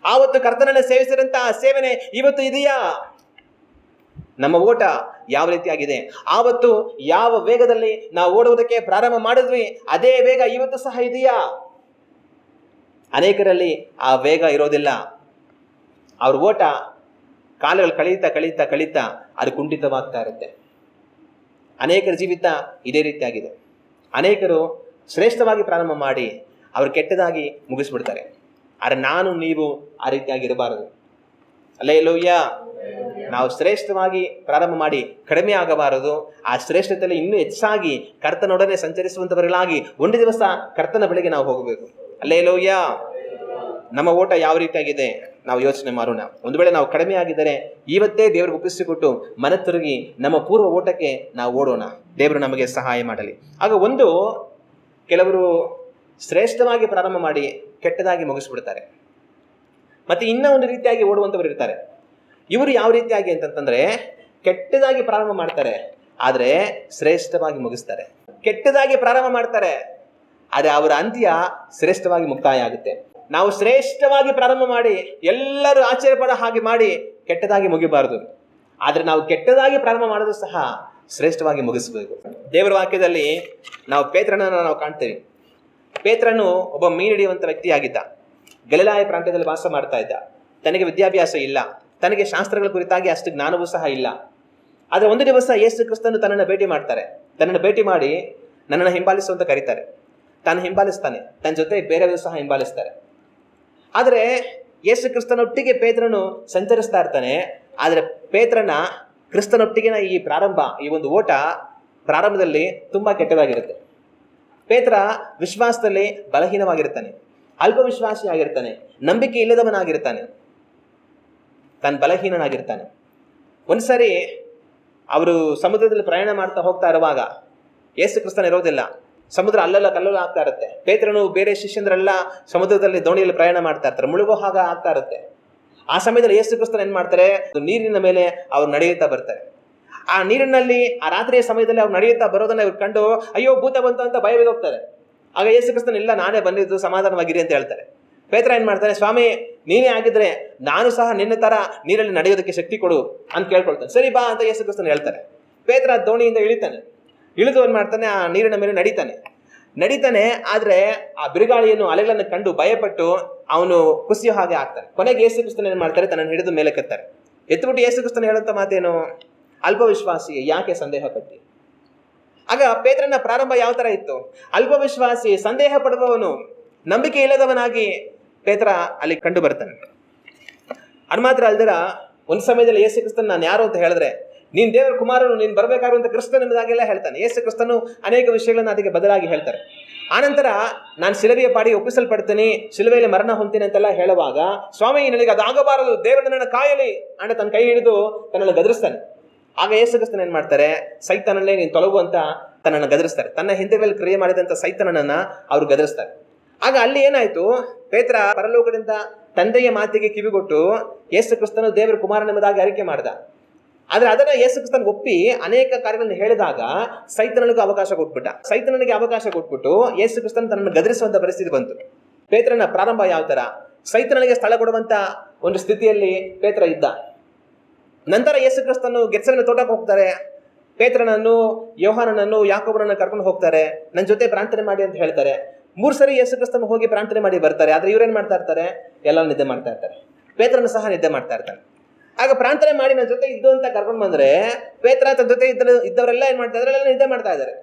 ಆವತ್ತು ಕರ್ತನನ್ನ ಸೇವಿಸಿದಂಥ ಸೇವನೆ ಇವತ್ತು ಇದೆಯಾ? ನಮ್ಮ ಓಟ ಯಾವ ರೀತಿಯಾಗಿದೆ? ಆವತ್ತು ಯಾವ ವೇಗದಲ್ಲಿ ನಾವು ಓಡುವುದಕ್ಕೆ ಪ್ರಾರಂಭ ಮಾಡಿದ್ವಿ, ಅದೇ ವೇಗ ಇವತ್ತು ಸಹ ಇದೆಯಾ? ಅನೇಕರಲ್ಲಿ ಆ ವೇಗ ಇರೋದಿಲ್ಲ. ಅವ್ರ ಓಟ ಕಾಲಗಳು ಕಳೀತಾ ಕಳೀತಾ ಕಳೀತಾ ಅದು ಕುಂಠಿತವಾಗ್ತಾ ಇರುತ್ತೆ. ಅನೇಕರ ಜೀವಿತ ಇದೇ ರೀತಿಯಾಗಿದೆ. ಅನೇಕರು ಶ್ರೇಷ್ಠವಾಗಿ ಪ್ರಾರಂಭ ಮಾಡಿ ಅವರು ಕೆಟ್ಟದಾಗಿ ಮುಗಿಸ್ಬಿಡ್ತಾರೆ. ಆದರೆ ನಾನು ನೀವು ಆ ರೀತಿಯಾಗಿ ಇರಬಾರದು. ಹಲ್ಲೆಲೂಯಾ. ನಾವು ಶ್ರೇಷ್ಠವಾಗಿ ಪ್ರಾರಂಭ ಮಾಡಿ ಕಡಿಮೆ ಆಗಬಾರದು. ಆ ಶ್ರೇಷ್ಠತೆಯಲ್ಲಿ ಇನ್ನೂ ಹೆಚ್ಚಾಗಿ ಕರ್ತನೊಡನೆ ಸಂಚರಿಸುವಂಥವர்களಾಗಿ ಒಂದು ದಿವಸ ಕರ್ತನ ಬಳಿಗೆ ನಾವು ಹೋಗಬೇಕು. ಹಲ್ಲೆಲೂಯಾ. ನಮ್ಮ ಓಟ ಯಾವ ರೀತಿಯಾಗಿದೆ ನಾವು ಯೋಚನೆ ಮಾಡೋಣ. ಒಂದು ವೇಳೆ ನಾವು ಕಡಿಮೆ ಆಗಿದ್ದರೆ ಇವತ್ತೇ ದೇವರಿಗೆ ಒಪ್ಪಿಸಿಕೊಟ್ಟು ಮನ ತಿರುಗಿ ನಮ್ಮ ಪೂರ್ವ ಓಟಕ್ಕೆ ನಾವು ಓಡೋಣ. ದೇವರು ನಮಗೆ ಸಹಾಯ ಮಾಡಲಿ. ಆಗ ಕೆಲವರು ಶ್ರೇಷ್ಠವಾಗಿ ಪ್ರಾರಂಭ ಮಾಡಿ ಕೆಟ್ಟದಾಗಿ ಮುಗಿಸ್ಬಿಡ್ತಾರೆ. ಮತ್ತೆ ಇನ್ನೂ ಒಂದು ರೀತಿಯಾಗಿ ಓಡುವಂಥವ್ರು ಇರ್ತಾರೆ. ಇವರು ಯಾವ ರೀತಿಯಾಗಿ ಅಂತಂತಂದ್ರೆ ಕೆಟ್ಟದಾಗಿ ಪ್ರಾರಂಭ ಮಾಡ್ತಾರೆ, ಆದರೆ ಶ್ರೇಷ್ಠವಾಗಿ ಮುಗಿಸ್ತಾರೆ. ಕೆಟ್ಟದಾಗಿ ಪ್ರಾರಂಭ ಮಾಡ್ತಾರೆ, ಆದರೆ ಅವರ ಅಂತ್ಯ ಶ್ರೇಷ್ಠವಾಗಿ ಮುಕ್ತಾಯ ಆಗುತ್ತೆ. ನಾವು ಶ್ರೇಷ್ಠವಾಗಿ ಪ್ರಾರಂಭ ಮಾಡಿ ಎಲ್ಲರೂ ಆಶ್ಚರ್ಯಪಡೋ ಹಾಗೆ ಮಾಡಿ ಕೆಟ್ಟದಾಗಿ ಮುಗಿಬಾರದು. ಆದರೆ ನಾವು ಕೆಟ್ಟದಾಗಿ ಪ್ರಾರಂಭ ಮಾಡೋದು ಸಹ ಶ್ರೇಷ್ಠವಾಗಿ ಮುಗಿಸಬೇಕು. ದೇವರ ವಾಕ್ಯದಲ್ಲಿ ನಾವು ಪೇತ್ರನನ್ನು ನಾವು ಕಾಣ್ತೇವೆ. ಪೇತ್ರನು ಒಬ್ಬ ಮೀನು ಹಿಡಿಯುವಂಥ ವ್ಯಕ್ತಿಯಾಗಿದ್ದ. ಗಲಿಲಾಯ ಪ್ರಾಂತ್ಯದಲ್ಲಿ ವಾಸ ಮಾಡ್ತಾ ಇದ್ದ. ತನಗೆ ವಿದ್ಯಾಭ್ಯಾಸ ಇಲ್ಲ, ತನಗೆ ಶಾಸ್ತ್ರಗಳ ಕುರಿತಾಗಿ ಅಷ್ಟು ಜ್ಞಾನವೂ ಸಹ ಇಲ್ಲ. ಆದರೆ ಒಂದು ದಿವಸ ಯೇಸು ಕ್ರಿಸ್ತನು ತನ್ನನ್ನು ಭೇಟಿ ಮಾಡ್ತಾರೆ. ತನ್ನನ್ನು ಭೇಟಿ ಮಾಡಿ ನನ್ನನ್ನು ಹಿಂಬಾಲಿಸುವಂತ ಕರೀತಾರೆ. ತಾನು ಹಿಂಬಾಲಿಸ್ತಾನೆ, ತನ್ನ ಜೊತೆ ಬೇರೆಯವರು ಸಹ ಹಿಂಬಾಲಿಸ್ತಾರೆ. ಆದರೆ ಯೇಸು ಕ್ರಿಸ್ತನೊಟ್ಟಿಗೆ ಪೇತ್ರನು ಸಂಚರಿಸ್ತಾ ಇರ್ತಾನೆ. ಆದರೆ ಪೇತ್ರನ ಕ್ರಿಸ್ತನೊಟ್ಟಿಗಿನ ಈ ಒಂದು ಓಟ ಪ್ರಾರಂಭದಲ್ಲಿ ತುಂಬಾ ಕೆಟ್ಟದಾಗಿರುತ್ತೆ. ಪೇತ್ರ ವಿಶ್ವಾಸದಲ್ಲಿ ಬಲಹೀನವಾಗಿರ್ತಾನೆ, ಅಲ್ಪ ವಿಶ್ವಾಸಿ ಆಗಿರ್ತಾನೆ, ನಂಬಿಕೆ ಇಲ್ಲದವನಾಗಿರ್ತಾನೆ, ತಾನು ಬಲಹೀನನಾಗಿರ್ತಾನೆ. ಒಂದ್ಸರಿ ಅವರು ಸಮುದ್ರದಲ್ಲಿ ಪ್ರಯಾಣ ಮಾಡ್ತಾ ಹೋಗ್ತಾ ಇರುವಾಗ ಯೇಸು ಕ್ರಿಸ್ತನ ಇರೋದಿಲ್ಲ. ಸಮುದ್ರ ಅಲ್ಲೆಲ್ಲ ಕಲ್ಲಲ್ಲ ಆಗ್ತಾ ಇರುತ್ತೆ. ಪೇತ್ರನು ಬೇರೆ ಶಿಷ್ಯಂದ್ರೆಲ್ಲ ಸಮುದ್ರದಲ್ಲಿ ದೋಣಿಯಲ್ಲಿ ಪ್ರಯಾಣ ಮಾಡ್ತಾ ಇರ್ತಾರೆ. ಮುಳುಗೋ ಹಾಗ ಆಗ್ತಾ ಇರುತ್ತೆ. ಆ ಸಮಯದಲ್ಲಿ ಯೇಸು ಕ್ರಿಸ್ತನ ಏನ್ ಮಾಡ್ತಾರೆ, ನೀರಿನ ಮೇಲೆ ಅವ್ರು ನಡೆಯುತ್ತಾ ಬರ್ತಾರೆ. ಆ ನೀರಿನಲ್ಲಿ ಆ ರಾತ್ರಿಯ ಸಮಯದಲ್ಲಿ ಅವ್ರು ನಡೆಯುತ್ತಾ ಬರೋದನ್ನ ಇವ್ರು ಕಂಡು ಅಯ್ಯೋ ಭೂತ ಬಂತು ಅಂತ ಭಯವಾಗಿ ಹೋಗ್ತಾರೆ. ಆಗ ಯೇಸು ಕ್ರಿಸ್ತನ ಇಲ್ಲ, ನಾನೇ ಬಂದಿದ್ದು, ಸಮಾಧಾನವಾಗಿರಿ ಅಂತ ಹೇಳ್ತಾರೆ. ಪೇತ್ರ ಏನ್ ಮಾಡ್ತಾನೆ, ಸ್ವಾಮಿ ನೀನೇ ಆಗಿದ್ರೆ ನಾನು ಸಹ ನಿನ್ನ ತರ ನೀರಲ್ಲಿ ನಡೆಯೋದಕ್ಕೆ ಶಕ್ತಿ ಕೊಡು ಅಂತ ಕೇಳ್ಕೊಳ್ತಾನೆ. ಸರಿ ಬಾ ಅಂತ ಯೇಸು ಕ್ರಿಸ್ತನ ಹೇಳ್ತಾರೆ. ಪೇತ್ರ ದೋಣಿಯಿಂದ ಇಳಿದು ಏನ್ ಮಾಡ್ತಾನೆ, ಆ ನೀರಿನ ಮೇಲೆ ನಡೀತಾನೆ. ಆದ್ರೆ ಆ ಬಿರುಗಾಳಿಯನ್ನು ಅಲೆಗಳನ್ನು ಕಂಡು ಭಯಪಟ್ಟು ಅವನು ಕುಸಿಯೋ ಹಾಗೆ ಆಗ್ತಾನೆ. ಕೊನೆಗೆ ಯೇಸು ಕ್ರಿಸ್ತನ ಏನ್ ಮಾಡ್ತಾರೆ, ತನ್ನನ್ನು ಹಿಡಿದು ಮೇಲೆ ಕೆತ್ತಾರೆ. ಎತ್ಬಿಟ್ಟು ಯೇಸು ಕ್ರಿಸ್ತನ ಹೇಳುವಂತ ಮಾತೇನು, ಅಲ್ಪ ವಿಶ್ವಾಸಿ ಯಾಕೆ ಸಂದೇಹ ಪಟ್ಟಿ. ಆಗ ಪೇತ್ರನ ಪ್ರಾರಂಭ ಯಾವ ತರ ಇತ್ತು, ಅಲ್ಪ ವಿಶ್ವಾಸಿ, ಸಂದೇಹ ಪಡುವವನು, ನಂಬಿಕೆ ಇಲ್ಲದವನಾಗಿ ಪೇತ್ರ ಅಲ್ಲಿ ಕಂಡು ಬರ್ತಾನೆ. ಅದು ಮಾತ್ರ ಅಲ್ದಿರ ಒಂದ್ ಸಮಯದಲ್ಲಿ ಯೇಸು ಕ್ರಿಸ್ತನ್ ನಾನು ಯಾರು ಅಂತ ಹೇಳಿದ್ರೆ, ನೀನ್ ದೇವರ ಕುಮಾರನು, ನೀನ್ ಬರ್ಬೇಕಾಗಿರುವಂತ ಕ್ರಿಸ್ತನ ಎಂಬುದಾಗೆಲ್ಲ ಹೇಳ್ತಾನೆ. ಯೇಸು ಕ್ರಿಸ್ತನು ಅನೇಕ ವಿಷಯಗಳನ್ನ ಅದಕ್ಕೆ ಬದಲಾಗಿ ಹೇಳ್ತಾರೆ. ಆನಂತರ ನಾನು ಶಿಲುಬೆಯ ಪಾಡಿಗೆ ಒಪ್ಪಿಸಲ್ಪಡ್ತೀನಿ, ಶಿಲುಬೆಯಲ್ಲಿ ಮರಣ ಹೊಂತೀನಿ ಅಂತೆಲ್ಲ ಹೇಳುವಾಗ, ಸ್ವಾಮಿ ನನಗೆ ಅದಾಗಬಾರದು, ದೇವರು ನನ್ನ ಕಾಯಲಿ ಅಂತ ತನ್ನ ಕೈ ಹಿಡಿದು ತನ್ನನ್ನು ಗದರಿಸ್ತಾನೆ. ಆಗ ಯೇಸು ಕ್ರಿಸ್ತನ ಏನ್ ಮಾಡ್ತಾರೆ, ಸೈತಾನನ್ನೇ ನೀನು ತೊಲಗು ಅಂತ ತನ್ನನ್ನು ಗದರಿಸ್ತಾರೆ. ತನ್ನ ಹಿಂದೆಗಳಲ್ಲಿ ಕ್ರಿಯೆ ಮಾಡಿದಂಥ ಸೈತಾನನನ್ನ ಅವರು ಗದರಿಸ್ತಾರೆ. ಆಗ ಅಲ್ಲಿ ಏನಾಯ್ತು, ಪೇತ್ರ ಪರಲೋಕದಿಂದ ತಂದೆಯ ಮಾತಿಗೆ ಕಿವಿಗೊಟ್ಟು ಯೇಸು ಕ್ರಿಸ್ತನು ದೇವರ ಕುಮಾರನೆಂಬುದಾಗಿ ಅರಿಕೆ ಮಾಡ್ದ. ಆದ್ರೆ ಅದನ್ನ ಯೇಸು ಕ್ರಿಸ್ತನ್ ಒಪ್ಪಿ ಅನೇಕ ಕಾರ್ಯಗಳನ್ನು ಹೇಳಿದಾಗ ಸೈತಾನನಿಗೆ ಅವಕಾಶ ಕೊಟ್ಬಿಟ್ಟು ಯೇಸು ಕ್ರಿಸ್ತನ್ ತನ್ನನ್ನು ಗದರಿಸುವಂತ ಪರಿಸ್ಥಿತಿ ಬಂತು. ಪೇತ್ರನ ಪ್ರಾರಂಭ ಯಾವ ತರ, ಸೈತಾನನಿಗೆ ಸ್ಥಳ ಕೊಡುವಂತ ಒಂದು ಸ್ಥಿತಿಯಲ್ಲಿ ಪೇತ್ರ ಇದ್ದ. ನಂತರ ಯೇಸು ಕ್ರಿಸ್ತನು ಗೆತ್ಸೆಮನೆ ತೋಟಕ್ಕೆ ಹೋಗ್ತಾರೆ. ಪೇತ್ರನನ್ನು, ಯೋಹಾನನನ್ನು, ಯಾಕೋಬನನ್ನು ಕರ್ಕೊಂಡು ಹೋಗ್ತಾರೆ. ನನ್ನ ಜೊತೆ ಪ್ರಾರ್ಥನೆ ಮಾಡಿ ಅಂತ ಹೇಳ್ತಾರೆ. 3 ಸರಿ ಯೇಸು ಕ್ರಿಸ್ತನು ಹೋಗಿ ಪ್ರಾರ್ಥನೆ ಮಾಡಿ ಬರ್ತಾರೆ. ಆದ್ರೆ ಇವ್ರೇನ್ ಮಾಡ್ತಾ ಇರ್ತಾರೆ, ಎಲ್ಲ ನಿದ್ದೆ ಮಾಡ್ತಾ ಇರ್ತಾರೆ. ಪೇತ್ರನ ಸಹ ನಿದ್ದೆ ಮಾಡ್ತಾ ಇರ್ತಾರೆ. ಆಗ ಪ್ರಾರ್ಥನೆ ಮಾಡಿ ನನ್ನ ಜೊತೆ ಇದ್ದು ಅಂತ ಕರ್ಕೊಂಡು ಬಂದ್ರೆ ಪೇತ್ರ ತನ್ನ ಜೊತೆ ಇದ್ದವರೆಲ್ಲ ಏನ್ ಮಾಡ್ತಾ ಇದ್ದಾರೆ, ಎಲ್ಲ ನಿದ್ದೆ ಮಾಡ್ತಾ ಇದ್ದಾರೆ.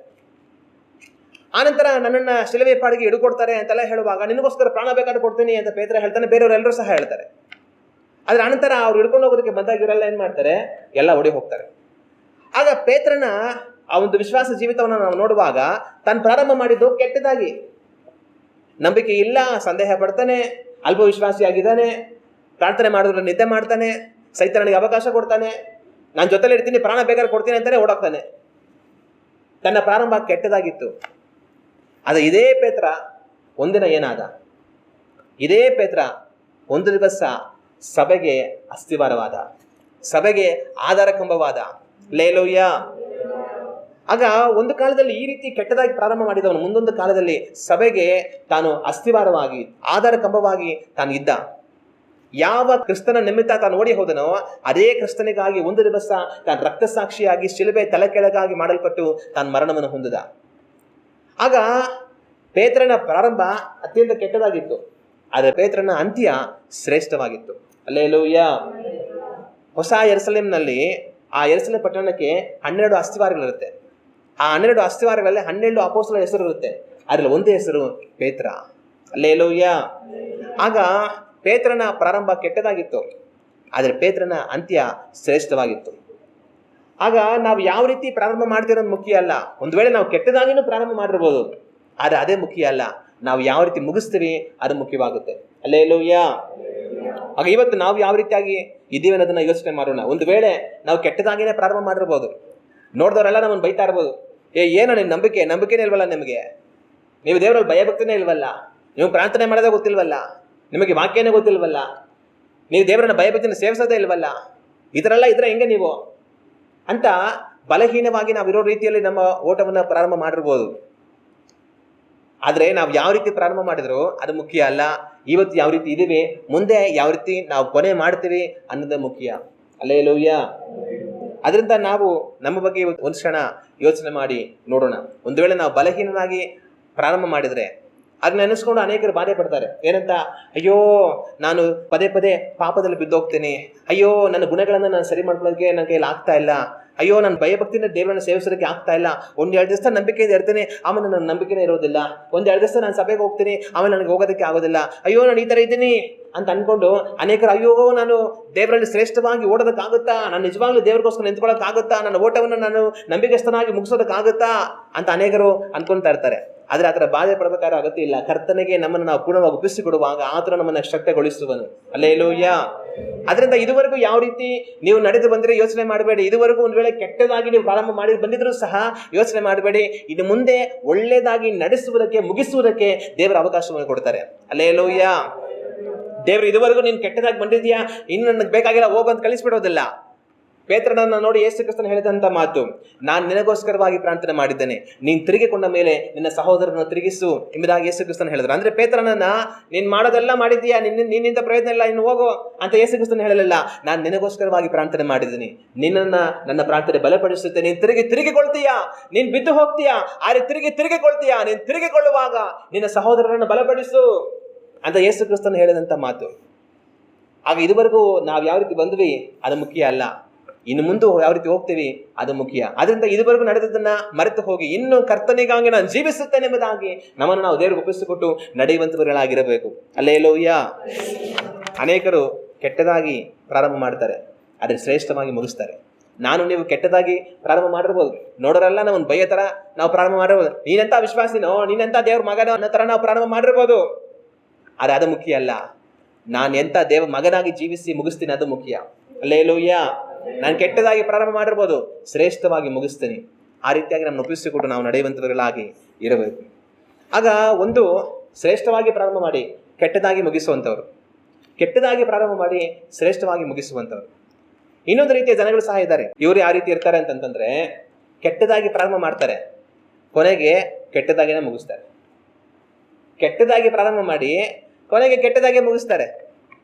ಆನಂತರ ನನ್ನನ್ನ ಶಿಲುಬೆ ಪಾಡಿಗೆ ಹಿಡ್ಕೊಡ್ತಾರೆ ಅಂತೆಲ್ಲ ಹೇಳುವಾಗ, ನಿನಗೋಸ್ಕರ ಪ್ರಾಣ ಬೇಕಾದ್ರೆ ಕೊಡ್ತೀನಿ ಅಂತ ಪೇತ್ರ ಹೇಳ್ತಾನೆ, ಬೇರೆಯವರೆಲ್ಲರೂ ಸಹ ಹೇಳ್ತಾರೆ. ಆದ್ರೆ ಅನಂತರ ಅವ್ರು ಹಿಡ್ಕೊಂಡು ಹೋಗೋದಕ್ಕೆ ಬಂದಾಗ ಇವರೆಲ್ಲ ಏನ್ ಮಾಡ್ತಾರೆ, ಎಲ್ಲ ಓಡಿ ಹೋಗ್ತಾರೆ. ಆಗ ಪೇತ್ರನ ಆ ಒಂದು ವಿಶ್ವಾಸ ಜೀವಿತವನ್ನು ನಾವು ನೋಡುವಾಗ ತಾನು ಪ್ರಾರಂಭ ಮಾಡಿದ್ದು ಕೆಟ್ಟದಾಗಿ, ನಂಬಿಕೆ ಇಲ್ಲ, ಸಂದೇಹ ಪಡ್ತಾನೆ, ಅಲ್ಪ ವಿಶ್ವಾಸಿಯಾಗಿದ್ದಾನೆ, ಪ್ರಾರ್ಥನೆ ಮಾಡಿದ್ರೆ ನಿದ್ದೆ ಮಾಡ್ತಾನೆ, ಸೈತಾನನಿಗೆ ಅವಕಾಶ ಕೊಡ್ತಾನೆ, ನಾನು ಜೊತೆಲಿ ಇರ್ತೀನಿ, ಪ್ರಾಣ ಬೇಕಾದ್ರೆ ಕೊಡ್ತೀನಿ ಅಂತಾನೆ ಓಡಾಕ್ತಾನೆ. ತನ್ನ ಪ್ರಾರಂಭ ಕೆಟ್ಟದಾಗಿತ್ತು. ಆದರೆ ಇದೇ ಪೇತ್ರ ಒಂದಿನ ಏನಾದ? ಇದೇ ಪೇತ್ರ ಒಂದು ದಿವಸ ಸಭೆಗೆ ಅಸ್ಥಿವಾರವಾದ, ಸಭೆಗೆ ಆಧಾರ ಕಂಬವಾದ. ಲೇಲೂಯ. ಆಗ ಒಂದು ಕಾಲದಲ್ಲಿ ಈ ರೀತಿ ಕೆಟ್ಟದಾಗಿ ಪ್ರಾರಂಭ ಮಾಡಿದವನು ಮುಂದೊಂದು ಕಾಲದಲ್ಲಿ ಸಭೆಗೆ ತಾನು ಅಸ್ಥಿವಾರವಾಗಿ, ಆಧಾರ ಕಂಬವಾಗಿ ತಾನು ಇದ್ದ. ಯಾವ ಕ್ರಿಸ್ತನ ನಿಮಿತ್ತ ತಾನು ಓಡಿ ಹೋದನೋ ಅದೇ ಕ್ರಿಸ್ತನಿಗಾಗಿ ಒಂದು ದಿವಸ ತಾನು ರಕ್ತಸಾಕ್ಷಿಯಾಗಿ ಶಿಲುಬೆ ತಲೆ ಕೆಳಗಾಗಿ ಮಾಡಲ್ಪಟ್ಟು ತಾನು ಮರಣವನ್ನು ಹೊಂದಿದ. ಆಗ ಪೇತ್ರನ ಪ್ರಾರಂಭ ಅತ್ಯಂತ ಕೆಟ್ಟದಾಗಿತ್ತು, ಆದರೆ ಪೇತ್ರನ ಅಂತ್ಯ ಶ್ರೇಷ್ಠವಾಗಿತ್ತು. ಹಲ್ಲೆಲೂಯ. ಹೊಸ ಯೆರೂಸಲೇಮಿನಲ್ಲಿ, ಆ ಯೆರೂಸಲೇಮ್ ಪಟ್ಟಣಕ್ಕೆ 12 ಅಸ್ಥಿವಾರಗಳಿರುತ್ತೆ. ಆ 12 ಅಸ್ಥಿವಾರಗಳಲ್ಲಿ 12 ಅಪೊಸ್ತಲರ ಹೆಸರು ಇರುತ್ತೆ. ಅದರಲ್ಲಿ ಒಂದೇ ಹೆಸರು ಪೇತ್ರ. ಹಲ್ಲೆಲೂಯ. ಆಗ ಪೇತ್ರನ ಪ್ರಾರಂಭ ಕೆಟ್ಟದಾಗಿತ್ತು, ಆದರೆ ಪೇತ್ರನ ಅಂತ್ಯ ಶ್ರೇಷ್ಠವಾಗಿತ್ತು. ಆಗ ನಾವು ಯಾವ ರೀತಿ ಪ್ರಾರಂಭ ಮಾಡ್ತಿರೋದು ಮುಖ್ಯ ಅಲ್ಲ. ಒಂದು ವೇಳೆ ನಾವು ಕೆಟ್ಟದಾಗಿನೂ ಪ್ರಾರಂಭ ಮಾಡಿರ್ಬೋದು, ಆದರೆ ಅದೇ ಮುಖ್ಯ ಅಲ್ಲ. ನಾವು ಯಾವ ರೀತಿ ಮುಗಿಸ್ತೀವಿ ಅದು ಮುಖ್ಯವಾಗುತ್ತೆ. ಹಲ್ಲೆಲೂಯ. ಆಗ ಇವತ್ತು ನಾವು ಯಾವ ರೀತಿಯಾಗಿ ಇದ್ದೀವಿ ಅನ್ನೋದನ್ನ ಯೋಚನೆ ಮಾಡೋಣ. ಒಂದು ವೇಳೆ ನಾವು ಕೆಟ್ಟದಾಗಿನೇ ಪ್ರಾರಂಭ ಮಾಡಿರ್ಬೋದು, ನೋಡಿದವರೆಲ್ಲ ನಮ್ಮನ್ನು ಬೈತಾ ಇರ್ಬೋದು, ಏನೋ ನಿಮ್ಮ ನಂಬಿಕೆನೇ ಇಲ್ವಲ್ಲ, ನಿಮಗೆ ನೀವು ದೇವರಲ್ಲಿ ಭಯಭಕ್ತಿನೇ ಇಲ್ವಲ್ಲ, ನೀವು ಪ್ರಾರ್ಥನೆ ಮಾಡೋದೇ ಗೊತ್ತಿಲ್ವಲ್ಲ, ನಿಮಗೆ ವಾಕ್ಯನೇ ಗೊತ್ತಿಲ್ವಲ್ಲ, ನೀವು ದೇವರನ್ನ ಭಯಭಕ್ತಿನ ಸೇವಿಸೋದೇ ಇಲ್ವಲ್ಲ, ಇದರೆಲ್ಲ ಇದ್ರೆ ಹೆಂಗೆ ನೀವು ಅಂತ ಬಲಹೀನವಾಗಿ ನಾವಿರೋ ರೀತಿಯಲ್ಲಿ ನಮ್ಮ ಓಟವನ್ನು ಪ್ರಾರಂಭ ಮಾಡಿರ್ಬೋದು. ಆದರೆ ನಾವು ಯಾವ ರೀತಿ ಪ್ರಾರಂಭ ಮಾಡಿದ್ರು ಅದು ಮುಖ್ಯ ಅಲ್ಲ. ಇವತ್ತು ಯಾವ ರೀತಿ ಇದೀವಿ, ಮುಂದೆ ಯಾವ ರೀತಿ ನಾವು ಕೊನೆ ಮಾಡ್ತೀವಿ ಅನ್ನೋದೇ ಮುಖ್ಯ. ಹಲ್ಲೆಲೂಯ. ಅದರಿಂದ ನಾವು ನಮ್ಮ ಬಗ್ಗೆ ಒಂದು ಕ್ಷಣ ಯೋಚನೆ ಮಾಡಿ ನೋಡೋಣ. ಒಂದು ವೇಳೆ ನಾವು ಬಲಹೀನನಾಗಿ ಪ್ರಾರಂಭ ಮಾಡಿದರೆ ಅದನ್ನ ನೆನೆಸ್ಕೊಂಡು ಅನೇಕರು ಬಾಧೆ ಪಡ್ತಾರೆ. ಏನಂತ? ಅಯ್ಯೋ, ನಾನು ಪದೇ ಪದೇ ಪಾಪದಲ್ಲಿ ಬಿದ್ದೋಗ್ತೀನಿ, ಅಯ್ಯೋ ನನ್ನ ಗುಣಗಳನ್ನು ನಾನು ಸರಿ ಮಾಡ್ಕೊಳ್ಳೋಕ್ಕೆ ನನ್ನ ಕೈಯಲ್ಲಿ ಆಗ್ತಾ ಇಲ್ಲ, ಅಯ್ಯೋ ನನ್ನ ಭಯಭಕ್ತಿನ ದೇವರನ್ನ ಸೇವಿಸೋದಕ್ಕೆ ಆಗ್ತಾ ಇಲ್ಲ, 1-2 ದಿವಸ ನಂಬಿಕೆಯಿಂದ ಇರ್ತೀನಿ, ಆಮೇಲೆ ನನ್ನ ನಂಬಿಕೆನೇ ಇರೋದಿಲ್ಲ, 1-2 ದಿವಸ ನಾನು ಸಭೆಗೆ ಹೋಗ್ತೀನಿ, ಆಮೇಲೆ ನನಗೆ ಹೋಗೋದಕ್ಕೆ ಆಗೋದಿಲ್ಲ, ಅಯ್ಯೋ ನಾನು ಈ ಥರ ಇದ್ದೀನಿ ಅಂತ ಅಂದ್ಕೊಂಡು ಅನೇಕರು ಅಯ್ಯೋ ನಾನು ದೇವರಲ್ಲಿ ಶ್ರೇಷ್ಠವಾಗಿ ಓಡೋದಕ್ಕಾಗುತ್ತಾ, ನಾನು ನಿಜವಾಗ್ಲೂ ದೇವರಿಗೋಸ್ಕರ ನಿಂತ್ಕೊಳ್ಳೋಕ್ಕಾಗುತ್ತಾ, ನನ್ನ ಓಟವನ್ನು ನಾನು ನಂಬಿಕೆಸ್ಥನಾಗಿ ಮುಗಿಸೋದಕ್ಕಾಗುತ್ತಾ ಅಂತ ಅನೇಕರು ಅನ್ಕೊಳ್ತಾ ಇರ್ತಾರೆ. ಆದರೆ ಆ ಥರ ಬಾಧೆ ಪಡಬೇಕಾದ್ರೆ ಅಗತ್ಯ ಇಲ್ಲ. ಕರ್ತನಿಗೆ ನಮ್ಮನ್ನು ನಾವು ಪೂರ್ಣವಾಗಿ ಒಪ್ಪಿಸಿಕೊಡುವಾಗ ಆತನ ನಮ್ಮನ್ನು ಶಕ್ತಗೊಳಿಸುವನು. ಹಲ್ಲೆಲೂಯ. ಅದರಿಂದ ಇದುವರೆಗೂ ಯಾವ ರೀತಿ ನೀವು ನಡೆದು ಬಂದರೆ ಯೋಚನೆ ಮಾಡಬೇಡಿ. ಇದುವರೆಗೂ ಒಂದು ವೇಳೆ ಕೆಟ್ಟದಾಗಿ ನೀವು ಪ್ರಾರಂಭ ಮಾಡಿ ಬಂದಿದ್ರೂ ಸಹ ಯೋಚನೆ ಮಾಡಬೇಡಿ. ಇನ್ನು ಮುಂದೆ ಒಳ್ಳೆಯದಾಗಿ ನಡೆಸುವುದಕ್ಕೆ, ಮುಗಿಸುವುದಕ್ಕೆ ದೇವರ ಅವಕಾಶವನ್ನು ಕೊಡ್ತಾರೆ. ಹಲ್ಲೆಲೂಯ. ದೇವರು ಇದುವರೆಗೂ ನೀನು ಕೆಟ್ಟದಾಗಿ ಬಂದಿದ್ಯಾ, ಇನ್ನು ನನಗೆ ಬೇಕಾಗಿಲ್ಲ, ಹೋಗಂತ ಕಳಿಸ್ಬಿಡೋದಿಲ್ಲ. ಪೇತ್ರನನ್ನು ನೋಡಿ ಯೇಸು ಕ್ರಿಸ್ತನು ಹೇಳಿದಂಥ ಮಾತು, ನಾನು ನಿನಗೋಸ್ಕರವಾಗಿ ಪ್ರಾರ್ಥನೆ ಮಾಡಿದ್ದೇನೆ, ನೀನು ತಿರುಗಿಕೊಂಡ ಮೇಲೆ ನಿನ್ನ ಸಹೋದರನ ತಿರುಗಿಸು ಎಂಬುದಾಗಿ ಯೇಸು ಕ್ರಿಸ್ತನು ಹೇಳಿದ್ರು. ಅಂದರೆ ಪೇತ್ರನನ್ನ ನೀನು ಮಾಡೋದೆಲ್ಲ ಮಾಡಿದ್ದೀಯಾ, ನಿನ್ನಿಂದ ಪ್ರಯೋಜನ ಇಲ್ಲ, ಇನ್ನು ಹೋಗೋ ಅಂತ ಯೇಸು ಕ್ರಿಸ್ತನು ಹೇಳಲಿಲ್ಲ. ನಾನು ನಿನಗೋಸ್ಕರವಾಗಿ ಪ್ರಾರ್ಥನೆ ಮಾಡಿದ್ದೀನಿ, ನಿನ್ನನ್ನು ನನ್ನ ಪ್ರಾರ್ಥನೆ ಬಲಪಡಿಸುತ್ತೆ, ನೀನು ತಿರುಗಿಕೊಳ್ತೀಯಾ, ನೀನು ಬಿದ್ದು ಹೋಗ್ತೀಯಾ, ಆದರೆ ತಿರುಗಿಕೊಳ್ತೀಯಾ, ನೀನು ತಿರುಗಿಕೊಳ್ಳುವಾಗ ನಿನ್ನ ಸಹೋದರನನ್ನು ಬಲಪಡಿಸು ಅಂತ ಯೇಸು ಕ್ರಿಸ್ತನು ಹೇಳಿದಂಥ ಮಾತು. ಆಗ ಇದುವರೆಗೂ ನಾವು ಯಾವ ರೀತಿ ಬಂದ್ವಿ ಅದು ಮುಖ್ಯ ಅಲ್ಲ, ಇನ್ನು ಮುಂದೆ ಯಾವ ರೀತಿ ಹೋಗ್ತೀವಿ ಅದು ಮುಖ್ಯ. ಅದರಿಂದ ಇದುವರೆಗೂ ನಡೆದದನ್ನ ಮರೆತು ಹೋಗಿ ಇನ್ನು ಕರ್ತನಿಗಾಗಿ ನಾನು ಜೀವಿಸುತ್ತೇನೆ ಎಂಬುದಾಗಿ ನಮ್ಮನ್ನು ನಾವು ದೇವರಿಗೆ ಒಪ್ಪಿಸಿಕೊಟ್ಟು ನಡೆಯುವಂಥವர்களಾಗಿರಬೇಕು. ಹಲ್ಲೆಲೂಯ. ಅನೇಕರು ಕೆಟ್ಟದಾಗಿ ಪ್ರಾರಂಭ ಮಾಡ್ತಾರೆ, ಆದರೆ ಶ್ರೇಷ್ಠವಾಗಿ ಮುಗಿಸ್ತಾರೆ. ನಾನು ನೀವು ಕೆಟ್ಟದಾಗಿ ಪ್ರಾರಂಭ ಮಾಡಿರ್ಬೋದು, ನೋಡೋರೆಲ್ಲ ನಮ್ಮನ್ನು ಬೈಯೋ ಥರ ನಾವು ಪ್ರಾರಂಭ ಮಾಡಿರ್ಬೋದು, ನೀನೆಂಥ ವಿಶ್ವಾಸಿನೋ, ನೀನೆಂಥ ದೇವ್ರ ಮಗನೋ ಅನ್ನೋ ಥರ ನಾವು ಪ್ರಾರಂಭ ಮಾಡಿರ್ಬೋದು. ಆದರೆ ಅದು ಮುಖ್ಯ ಅಲ್ಲ. ನಾನು ಎಂಥ ದೇವ ಮಗನಾಗಿ ಜೀವಿಸಿ ಮುಗಿಸ್ತೀನಿ ಅದು ಮುಖ್ಯ. ಹಲ್ಲೆಲೂಯ. ನಾನು ಕೆಟ್ಟದಾಗಿ ಪ್ರಾರಂಭ ಮಾಡಿರ್ಬೋದು, ಶ್ರೇಷ್ಠವಾಗಿ ಮುಗಿಸ್ತೀನಿ. ಆ ರೀತಿಯಾಗಿ ನಮ್ಮನ್ನು ಒಪ್ಪಿಸಿಕೊಟ್ಟು ನಾವು ನಡೆಯುವಂಥವர்களಾಗಿ ಇರಬೇಕು. ಆಗ ಒಂದು ಶ್ರೇಷ್ಠವಾಗಿ ಪ್ರಾರಂಭ ಮಾಡಿ ಕೆಟ್ಟದಾಗಿ ಮುಗಿಸುವಂಥವ್ರು, ಕೆಟ್ಟದಾಗಿ ಪ್ರಾರಂಭ ಮಾಡಿ ಶ್ರೇಷ್ಠವಾಗಿ ಮುಗಿಸುವಂಥವ್ರು. ಇನ್ನೊಂದು ರೀತಿಯ ಜನಗಳು ಸಹ ಇದ್ದಾರೆ. ಇವರು ಯಾವ ರೀತಿ ಇರ್ತಾರೆ ಅಂತಂತಂದರೆ, ಕೆಟ್ಟದಾಗಿ ಪ್ರಾರಂಭ ಮಾಡ್ತಾರೆ, ಕೊನೆಗೆ ಕೆಟ್ಟದಾಗಿನೇ ಮುಗಿಸ್ತಾರೆ. ಕೆಟ್ಟದಾಗಿ ಪ್ರಾರಂಭ ಮಾಡಿ ಕೊನೆಗೆ ಕೆಟ್ಟದಾಗಿ ಮುಗಿಸ್ತಾರೆ.